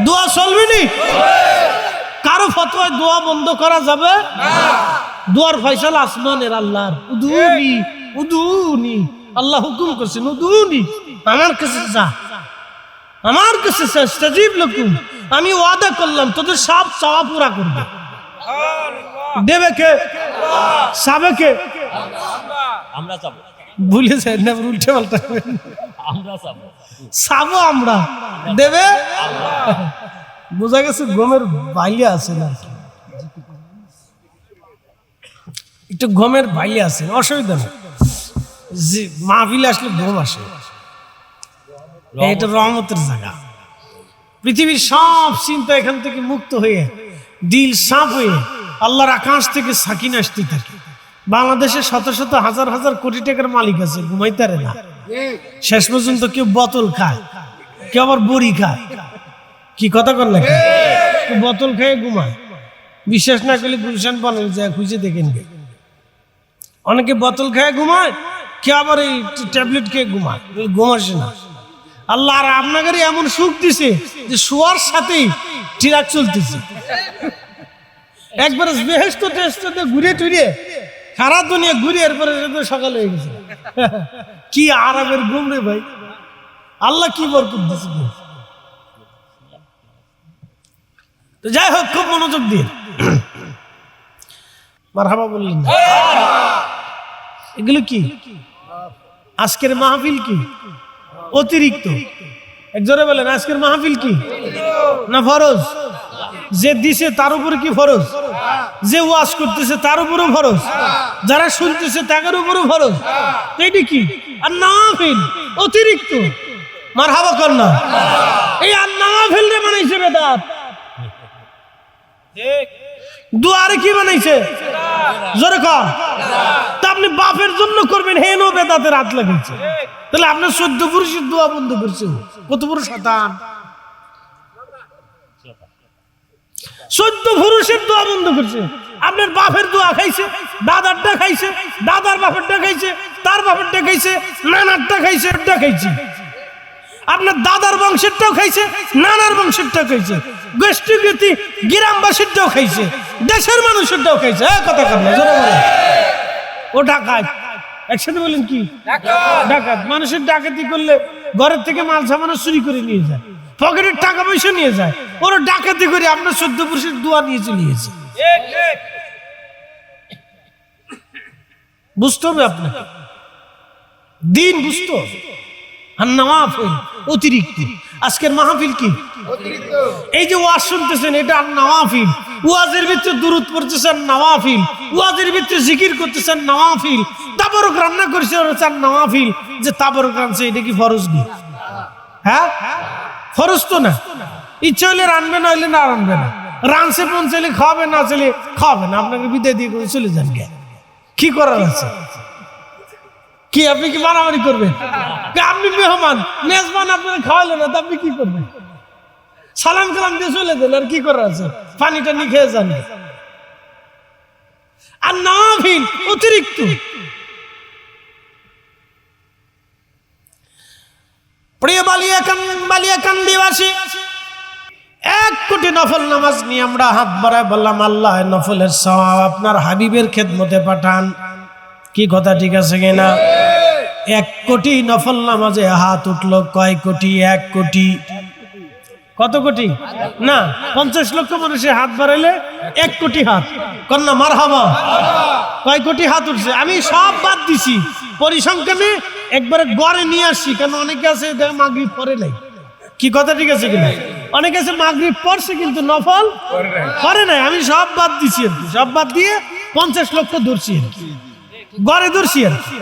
দোয়া চলবে নি? কারো ফতোয়ায় দোয়া বন্ধ করা যাবে না। দোয়ার ফয়সালা আসমানের আল্লাহর। উদুনি উদুনি, আল্লাহ হুকুম করছেন উদুনি, আমার কাছে যা, আমার কাছে ইস্তাজিব লাকুম, আমি ওয়াদা করলাম তোদের সব চাওয়া পুরা করবে। দেবে কে? সাবে কে? আমরা যাব। ভুলেছেন না, উল্টে পাল্টা আমরা যাব, সাবো আমরা, দেবে বোঝা গেছে। গমের বাইলে আছে না, একটু গমের বাইলে আছে, অসুবিধা নেই। মাহফিলে আসলে গম আসে, এটা রহমতের জায়গা। পৃথিবীর সব চিন্তা এখান থেকে মুক্ত হয়ে দিল সাফ হয়ে আল্লাহর আকাশ থেকে সাকিন আসতে থাকে। বাংলাদেশে শত শত হাজার হাজার কোটি টাকার মালিক আছে, ঘুমাইতারে না। শেষ পর্যন্ত কেউ বোতল খায়, কেউ আবার বড়ি খায়। কি কথা কর না, বোতল খেয়ে ঘুমায়। বিশ্বাস না করলে গুলশান বানানো যায়, খুঁজে দেখেন গে। অনেকে বোতল খেয়ে ঘুমায়, কেউ আবার এই ট্যাবলেট খেয়ে ঘুমায়, ঘুম আসে না। আল্লাহ আর আপনাকে এমন সুখ দিছে যে শোয়ার সাথেই ট্রাক চলতেছে। একবার বেহেশত টেস্টে ঘুরে টুরে সারা দুনিয়া ঘুরে এরপরে সকাল হয়ে গেছে। কি আরামের ঘুম রে ভাই, আল্লাহ কি বরকত দিছে। তো যাই হোক, খুব মনোযোগ দিন। মারহাবা বললেন না? এগুলো কি? আজকের মাহফিল কি অতিরিক্ত? একজনে বলেন আজকের মাহফিল কি না ফরজ? যে দিছে তার উপরে কি ফরজ? যে ওয়াজ করতেছে তার উপরেও ফরজ, যারা শুনতেছে তাদের উপরেও ফরজ। এইটা কি? আর নাওয়াফিল অতিরিক্ত। মারহাবা কর না। এই আর নাওয়াফিল রে বানাইছে বেদাত। দুয়ারে কি বানাইছে? জোরে কর। তা আপনি বাপের জন্য করবেন, হেন বেদাতের হাত লাগাইছে। তাহলে আপনার 14 পুরুষের দোয়া বন্ধ করছে। কত বড় শয়তান! 14 পুরুষের দোয়া বন্ধ করছে। আপনার বাপের দোয়া খাইছে, দাদারটা খাইছে, দাদার বাপেরটা খাইছে, তার বাপেরটা খাইছে, নানারটা খাইছে, এটা খাইছে। আপনার দাদার বংশেরটাও খাইছে, নানার বংশেরটাও খাইছে, গোষ্ঠীগতি গ্রামবাসীরটাও খাইছে, দেশের মানুষেরটাও খাইছে। কথা কর না, জোরে বলেন। ও ডাকাত। একসাথে বলেন কি? ডাকাত। মানুষের ডাকাতি করলে ঘরের থেকে মাল সামানো চুরি করে নিয়ে যায়, পকেটের টাকা পয়সা নিয়ে যায়। ওরা ডাকাতি করে আপনার 14 পুরুষের দোয়া নিয়ে চলে গেছে। বুঝতে হবে আপনাকে, দিন বুঝতে হবে। আর নওয়াফিল অতিরিক্ত। আজকের মাহফিল কি? এই যে ওয়াজ শুনতেছেন, এটা আর নওয়াফিল। ওয়াজের ভিতরে দুরূদ পড়তেছেন, নওয়াফিল। ওয়াজের ভিতরে জিকির করতেছেন, নওয়াফিল। তাবারক রান্না করছেন, নওয়াফিল। যে তাবারক রান্না, এটা কি ফরজ নেই? হ্যাঁ, ফরজ তো না। ইচ্ছা হলে রানবে, না হলে না রানবে না। রানছে মন চাইলে খাওয়াবে, না চাইলে খাওয়াবে না। আপনাকে বিদায় দিয়ে করে চলে যান। কি করার আছে? কি আপনি কি মারামারি করবেন? আপনি মেহমান, মেজবান, আপনারা খাওয়ালেন না, আপনি কি করবেন? সালাম কালাম দিয়ে চলে যান। আর কি করার আছে? পানিটা নিয়ে খেয়ে যান। আর নওয়াফিল অতিরিক্ত। প্রিয় বালিয়াকান্দিবাসী, 1 কোটি নফল নামাজ নিয়ে আমরা হাত বাড়ায় বললাম, আল্লাহ নফলের সওয়াব আপনার হাবিবের খেদমতে পাঠান। কি কথা ঠিক আছে কিনা? 1 কোটি নফল নামাজে হাত উঠলো কয় কোটি? 1 কোটি। কত কোটি না, 50 লক্ষ মানুষের হাত বাড়াইলে 1 কোটি হাত। কন্যা মারহাবা। কয় কোটি হাত উঠছে? আমি সব বাদ দিছি, পরিসংখ্যানে একবারে গড়ে নিয়ে আসছি। কারণ অনেকে আছে মাগরিব পড়ে নাই, কি কথা ঠিক আছে কিনা? অনেকে আছে মাগরিব পড়ছে কিন্তু নফল করে নাই। আমি সব বাদ দিছি আর কি, সব বাদ দিয়ে 50 লক্ষ ধরছি, গড়ে ধরছি আর কি।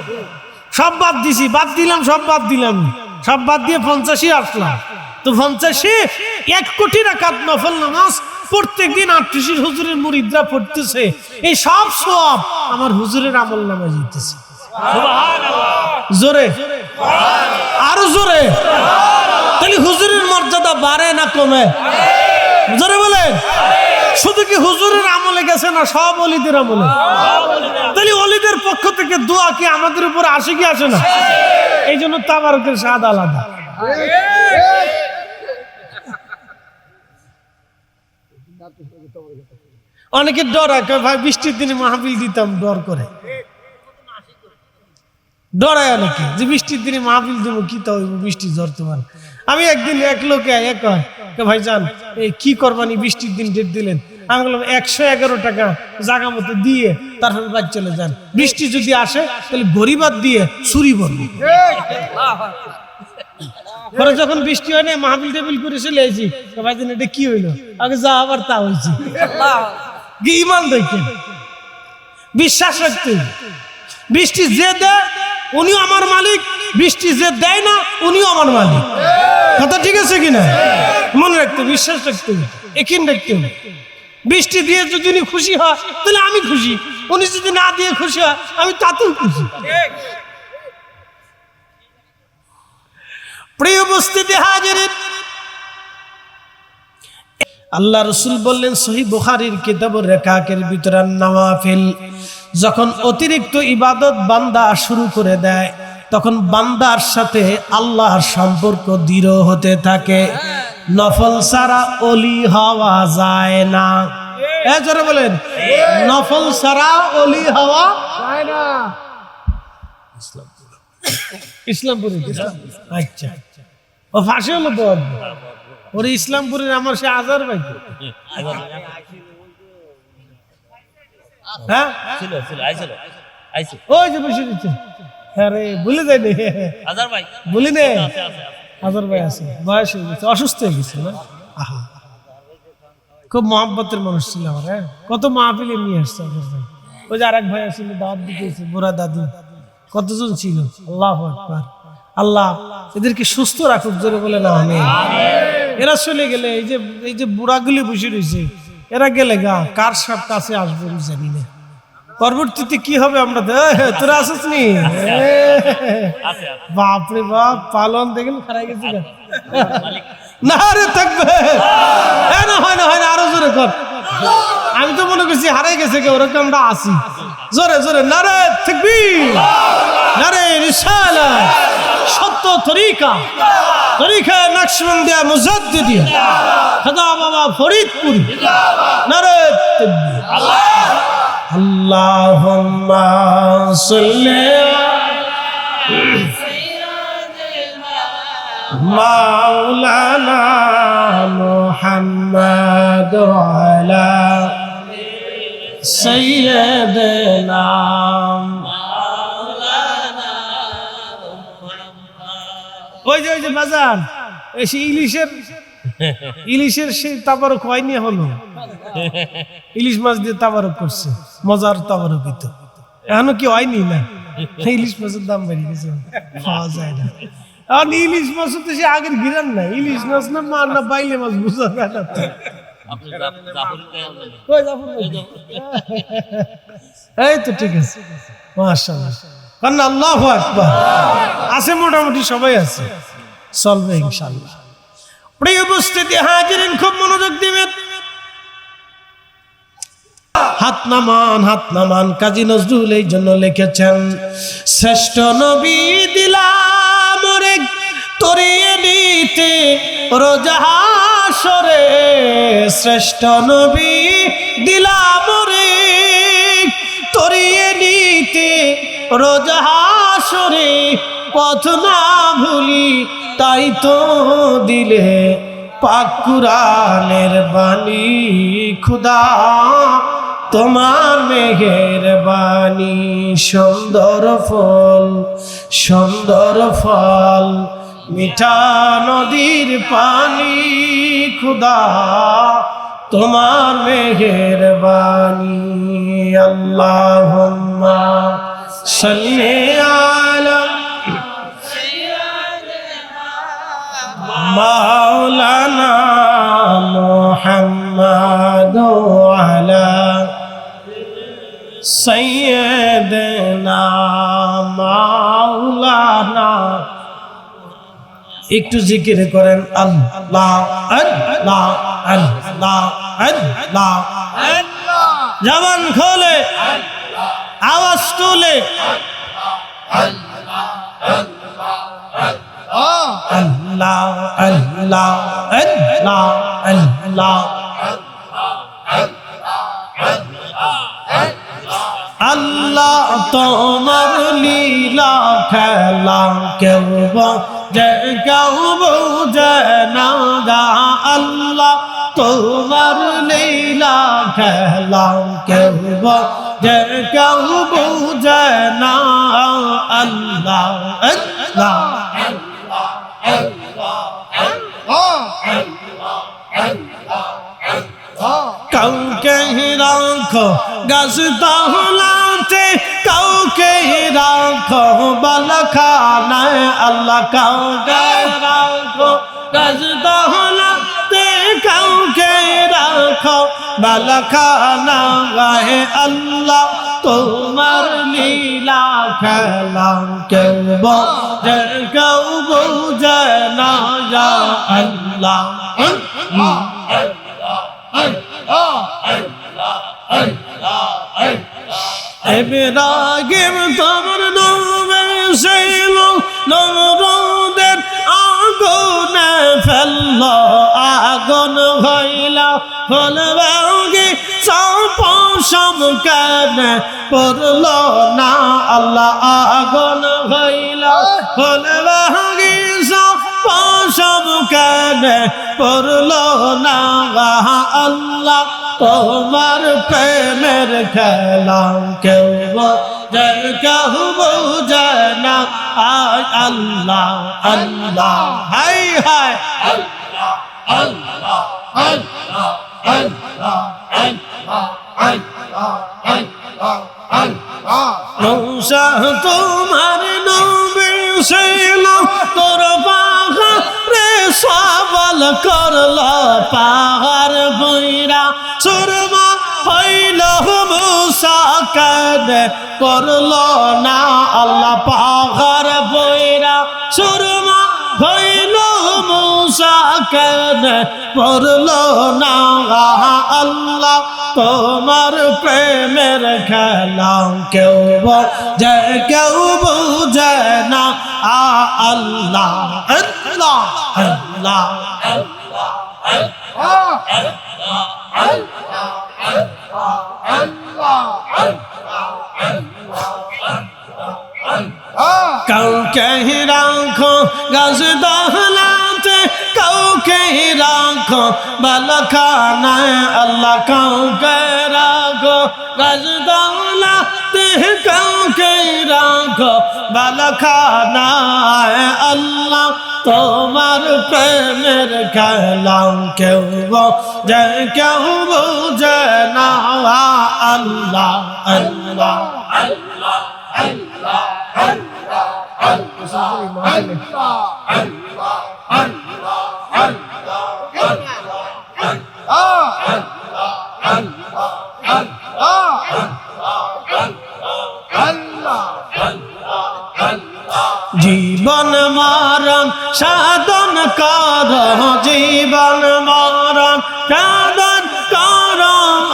সব বাদ দিছি, বাদ দিলাম, সব বাদ দিলাম, সব বাদ দিয়ে 85 আসলাম। তো 85 1 কোটি রাকাত নফল নামাজ প্রত্যেকদিন 38 হুজুরের মুরিদরা পড়তেছে। এই সব সব আমার হুজুরের আমল নামায় যেতেছে। জোরে, আরো জোরে। তাহলে হুজুরের মর্যাদা বাড়ে না কমে? জোরে বলেন। শুধু কি হুজুরের আমলে গেছে না সব ওলিদের আমলে? তাহলে ওলিদের পক্ষ থেকে দোয়া কি আমাদের উপর আসে কি আসে না? এই জন্য তাবারকের স্বাদ আলাদা। অনেকে ডরায়, ভাই বৃষ্টির দিনে মাহফিল দিতাম, ডর করে ডরায় অনেকে যে বৃষ্টির দিনে মাহফিল দেবো, কি তো বৃষ্টি ঝড় তোমার। আমি একদিন এক লোকে ভাই যান এই কি করবানি, বৃষ্টির দিন ডেট দিলেন। আমি বললাম 111 টাকা জায়গা মতো দিয়ে তারপর বাদ চলে যান। বৃষ্টি যদি আসে তাহলে গরিবাদ দিয়ে চুরি করবো। পরে যখন বৃষ্টি হয় না, মাহফিল টেবিল করে চলে এসেছি, ভাই জান এটা কি হইলো? আগে যা আবার তা হয়েছে। কি ইমান দেখেন, বিশ্বাস রাখতে। বৃষ্টি যে দেয় উনিও আমার মালিক, বৃষ্টি যে দেয় না উনিও আমার মালিক। কথা ঠিক আছে কিনা? মনে রাখতে, বিশ্বাস রাখতে, একিন রাখতে। বৃষ্টি দিয়ে যদি উনি খুশি হয় তাহলে আমি খুশি, উনি যদি না দিয়ে খুশি হয় আমি তাতেও খুশি। প্রিয় উপস্থিতি হাজিরিন, আল্লাহ রসুল বললেন সহিহ বুখারীর কিতাবুর রিকাকের ভিতরে, নওয়াফিল যখন অতিরিক্ত ইবাদত বান্দা শুরু করে দেয় তখন বান্দার সাথে আল্লাহর সম্পর্ক দৃঢ় হতে থাকে। নফল ছাড়া ওলি হওয়া যায় না। জোরে বলেন, নফল ছাড়া ওলি হওয়া যায় না। ইসলামপুরে, আচ্ছা ও ফাঁসি হলো তো ওরে ইসলামপুরের আমার সে আজার ভাই। হ্যাঁ ওই যে বসে দিচ্ছে। আরে ভুলে যায়নি, ভুলি নে। আজার ভাই আছে, বয়স হয়ে গেছে, অসুস্থ হয়ে গেছে না। আহা, খুব মহব্বতের মানুষ ছিল আমার। হ্যাঁ, কত মাহফিলে নিয়ে আসছে আজার ভাই। ওই যে আরেক ভাই ছিল, দাওয়াত দিতেছে, বুড়া দাদু, কতজন ছিল। আল্লাহু আকবার। আল্লাহ এদেরকে সুস্থ রাখুক, জোরে বলে না আমিন। এরা চলে গেলে এই যে বুড়াগুলি বসে রয়েছে, এরা গেলে গা কার সব কাছে আসবে জানি না। পরবর্তীতে কি হবে আমরা তোরা আসিস নি? বাপরে বাপ, পালন দেখেন খারাই গেছে না রে, থাকবে না, হয় না, হয় না, আরো জোরে কর। আমি তো মনে করছি হারাই গেছে কে, ওরকম আমরা আসি। জোরে জোরে নারে তাকবীর, নারে রিসালাত, সত্য তরিকা, তরিকা নকশবন্দিয়া মুজাদ্দিদিয়া, খাজা বাবা ফরিদপুরি, নারে তাকবীর। আল্লাহুম্মা সাল্লি মাওলানা মুহাম্মদ ওয়ালা সাইয়্যিদিনা মাওলানা মুহাম্মদ। ওই যে বাজান, এই ইলিশের সেই তাবারক হয়নি, হলো ইলিশ মাছ দিয়ে তাবারক করছে, মজার তাবারক। এখনো কি হয়নি? না, ইলিশ মাছের দাম বেড়ে গেছে, খাওয়া যায় না। আর ইলিশ মাছ তো সে আগের গিরান না, ইলিশ মাছ না মার না বাইলে মাছ, বুঝা যায় না। এই তো ঠিক আছে, মাশাআল্লাহ, কারণ আল্লাহু আকবার আছে, মোটামুটি সবাই আছে, চলবে ইনশাআল্লাহ। প্রিয় উপস্থিতি হাজিরিন, খুব মনোযোগ দিবেন। হাত নামান। কাজী নজরুল এই জন্য লিখেছেন, শ্রেষ্ঠ নবী দিলাম রে তরিয়ে নিতে রোজা হাসরে, শ্রেষ্ঠ নবী দিলাম রে তরিয়ে নিতে রোজা হাসরে, পথ না ভুলি তাই তো দিলে পাক কুরআনের বাণী খুদা তোমার মেহেরবানি সুন্দর ফল মিঠা নদীর পানি খুদা তোমার মেহেরবানি আল্লাহুম্মা সাল্লি আলা মাওলানা মুহাম্মাদ আলা সাইয়্যিদিনা মাওলানা একটু জিকির করেন আল্লাহ আল্লাহ আল্লাহ আল্লাহ জবান খোলে আওয়াজ তোলে আল্লাহ আল্লাহ আল্লাহ আল্লাহ আল্লাহ তোমার লীলা খেলা কেউ বোঝে না গা আল্লাহ তোমার লীলা খেলা কেউ বোঝে না আল্লাহ আল্লাহ কাউকে রাখো গাছ তাহলাতে কাউকে রাখো বালখানায় আল্লাহ কাউকে রাখো গাছ তাহলাতে কাউকে রাখো বালখানায় আল্লাহ তোমার লীলা খেলা কেউ বোঝে না আল্লাহ ইব্রাহিম তোমার নবে ছিল নমরুদের আগুনে ফেলল আগুন হইলা ফলবাগি সপসম কেন পড়ল না আল্লাহ আগুন হইলা ফলবাগি সপসম কেন পড়ল না আল্লাহ তোমার প্রেমের খেলা কেউ বোঝে না আয় আল্লাহ আল্লাহ হাই হাই আল্লাহ আল্লাহ আল্লাহ আল্লাহ আল্লাহ আল্লাহ আল্লাহ আল্লাহ নৌসা তোমার নবী ছিল তোর পাহাড়ে সওয়াল করল পাহাড় বইরা সুরমা হইল মুসা কাঁদে করল না আল্লাহ পাহাড় বইরা সুরমা হইল মুসা কাঁদে করল না আল্লাহ তোমার প্রেমের খেলা কেউ বুঝে না আল্লাহ আল্লাহ আল্লাহ কাউকে রাখো গাছ দহলাতে কাউকে রাখো বালখানায় আল্লাহ কাউকে রাখো গাছ দহলাতে কাউকে রাখো বালখানায় আল্লাহ তোমার প্রেমের খেলা কেউ বোঝে না আল্লাহ আল্লাহ আল্লাহ আল্লাহ জীবন মরণ সাধন কর জীবন মরণ সাধন কর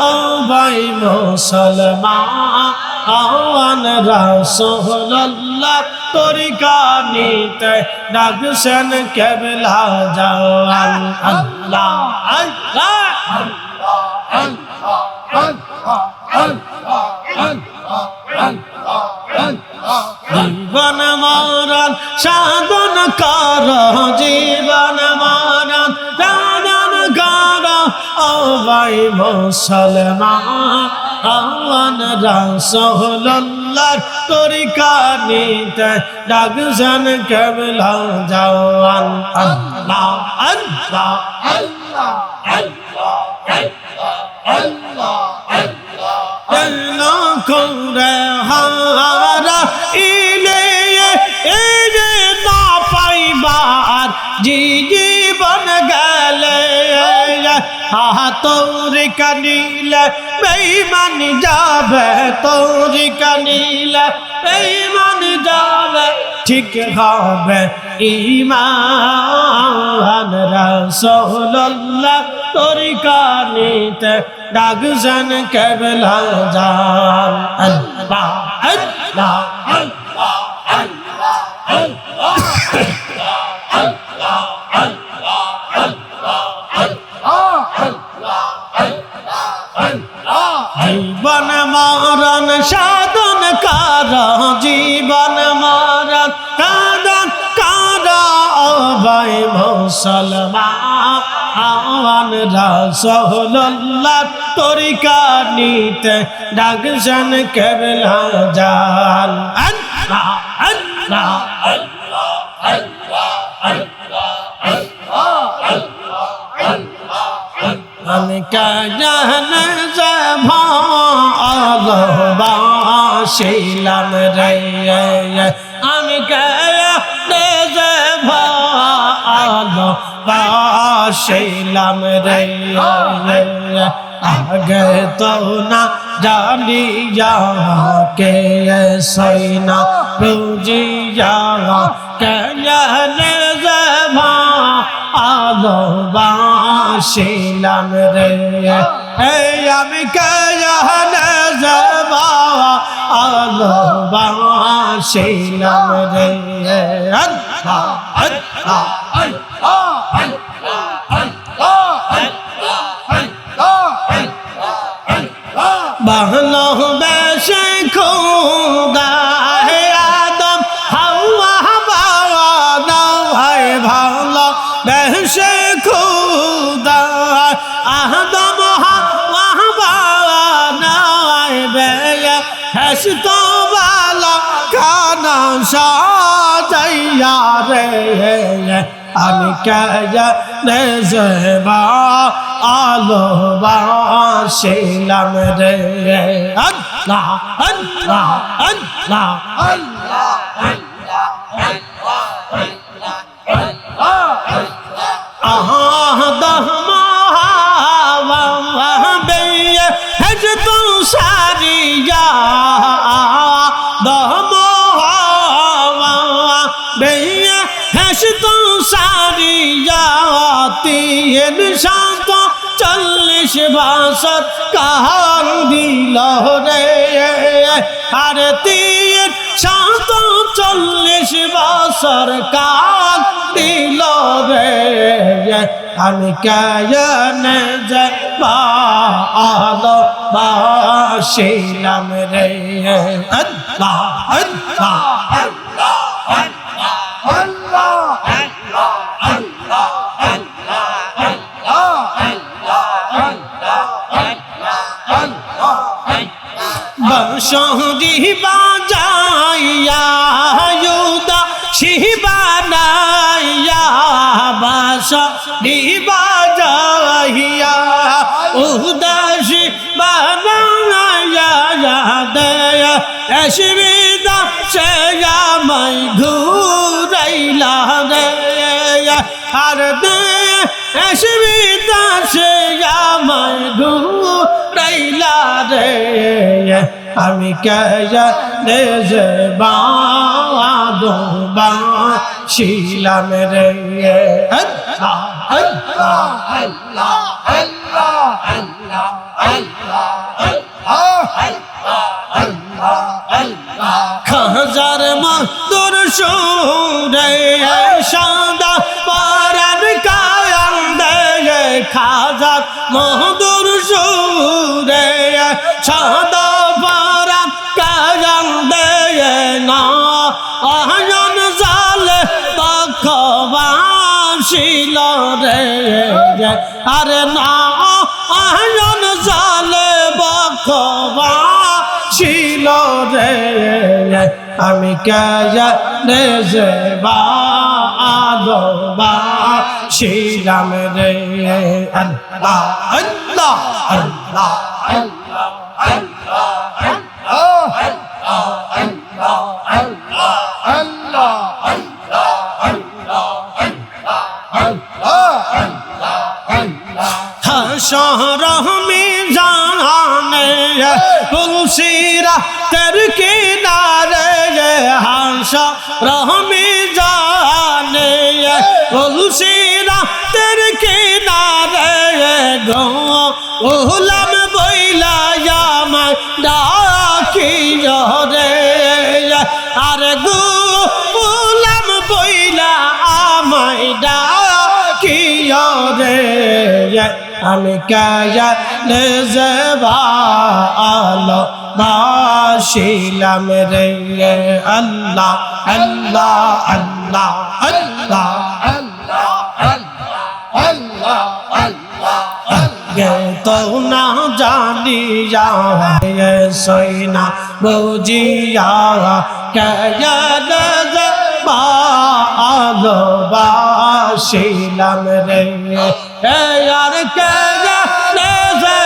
ও ভাই মুসলমান রাসূলুল্লাহ তরিকা নিতে ডাকছেন কেবলা জাওয়ান আল্লাহ আল্লাহ জীবন মরণ সাধন কর জীবন মরণ ভাই মুসলমান রাসূলুল্লাহর তরিকা নিতে ডাকছেন কেবলা জাওয়ান আল্লাহ আল্লাহ আল্লাহ করে হারা ইলে এরে না পাইবার জীবন গেলে তোরি কানিলে বেঈমান যাবে তোরি কানিলে বেঈমান যাবে ঠিক হবে ঈমান রাসূলুল্লাহ তরিকা নিতে ডাকছেন কেবলা জান আল্লাহ আল্লাহ আল্লাহ জীবন মরণ সাধন কার জীবন মরণ সাধন কার ভাই মুসলমান রাসূলুল্লাহ তরিকা নিতে ডাকছেন কেবলা জান আল্লাহ আল্লাহ আল্লাহ আল্লাহ আমি কাজানে যে ভালোবাসিলাম রে আমি কাজানে যে ভালোবাসিলাম রে আগে তো না জানি কে সৈনা বুঝিয়া কাজানে যে ভালোবাসিলাম রে আমি কাজানে যে ভালোবাসিলাম রে আল্লাহ আল্লাহ ভালোবেসে খোদা হে আদম হাওয়া বাবা ভাই ভালোবেসে খোদা আদম হাওয়া বাবা বেয়া হাসতো বালা খানা সাজাইয়া রে আমি কাজানে যে ভালোবাসিলাম রে আল্লাহ আল্লাহ আল্লাহ আল্লাহ সারিয়া দম বেয়া হেস তো সারিয়া 340 বছর কাল দিল রে আর 340 বছর কাল দিল রে আমি কাজানে যে ভালোবাসিলাম রে আল্লাহ আল্লাহ আল্লাহ আল্লাহ বাঁশি বাজাইয়া ইউদা শিবানাইয়া বাঁশি বাজাইয়া উদাসী বানাইয়া দয়া অসুবিধা সে আমায় ঘুরাইলা রে আর দয়া অসুবিধা সে আমায় ঘুরাইলা রে আমি কাজানে যে ভালোবাসিলাম রে আল্লাহ আল্লাহ আল্লাহ আল্লাহ আল্লাহ আল্লাহ খাজার মধুর সুরে সাদা পরাণ কান্দে খাজার মধুর সুরে সাদা পরাণ কান্দে না আয়ন জালে বখবাসিল রে আরে না আয়ন জালে বকবা ছিল রে আমি কেজনে যে ভালোবা ছিলাম রে আল্লাহ আল্লাহ আল্লাহ শহরহমি জানে তুলসীরা তের কিনারে হাস রহমি জানে তুলসীরা তের কিনারে গো ওলাম বইলা আমায় ডাকি রে আরে গো ওলাম বইলা আমায় ডাকি রে আমি কেজনে যে ভালোবাসিলাম রে আল্লাহ আল্লাহ আল্লাহ আল্লাহ গে তো না জানিয়া সইনা বুঝিয়া কেজনে যে ভালোবাসিলাম রে আর কেজনে যে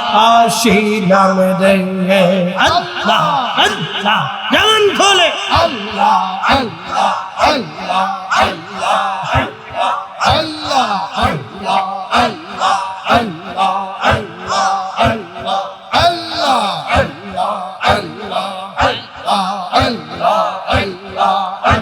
ভালোবাসিলাম রে আল্লাহ আল্লাহ জান খোলে আল্লাহ আল্লাহ আল্লাহ আল্লাহ আল্লাহ আল্লাহ আল্লাহ আল্লাহ আল্লাহ আল্লাহ আল্লাহ আল্লাহ আল্লাহ আল্লাহ আল্লাহ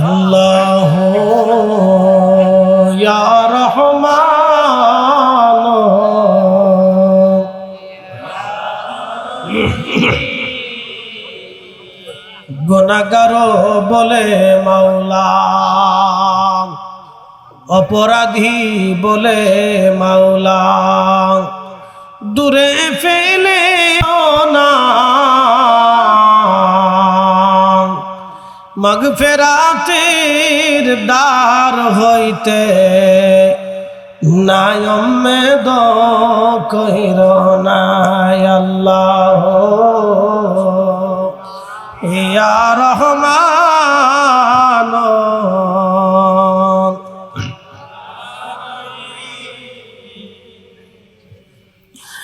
আল্লাহ ইয়া রহমান গুনাহগার বলে মাওলা অপরাধী বলে মাওলা দূরে ফেলে না মাগফিরাতের দ্বার হইতে নায়ম দো কইর না আল্লাহ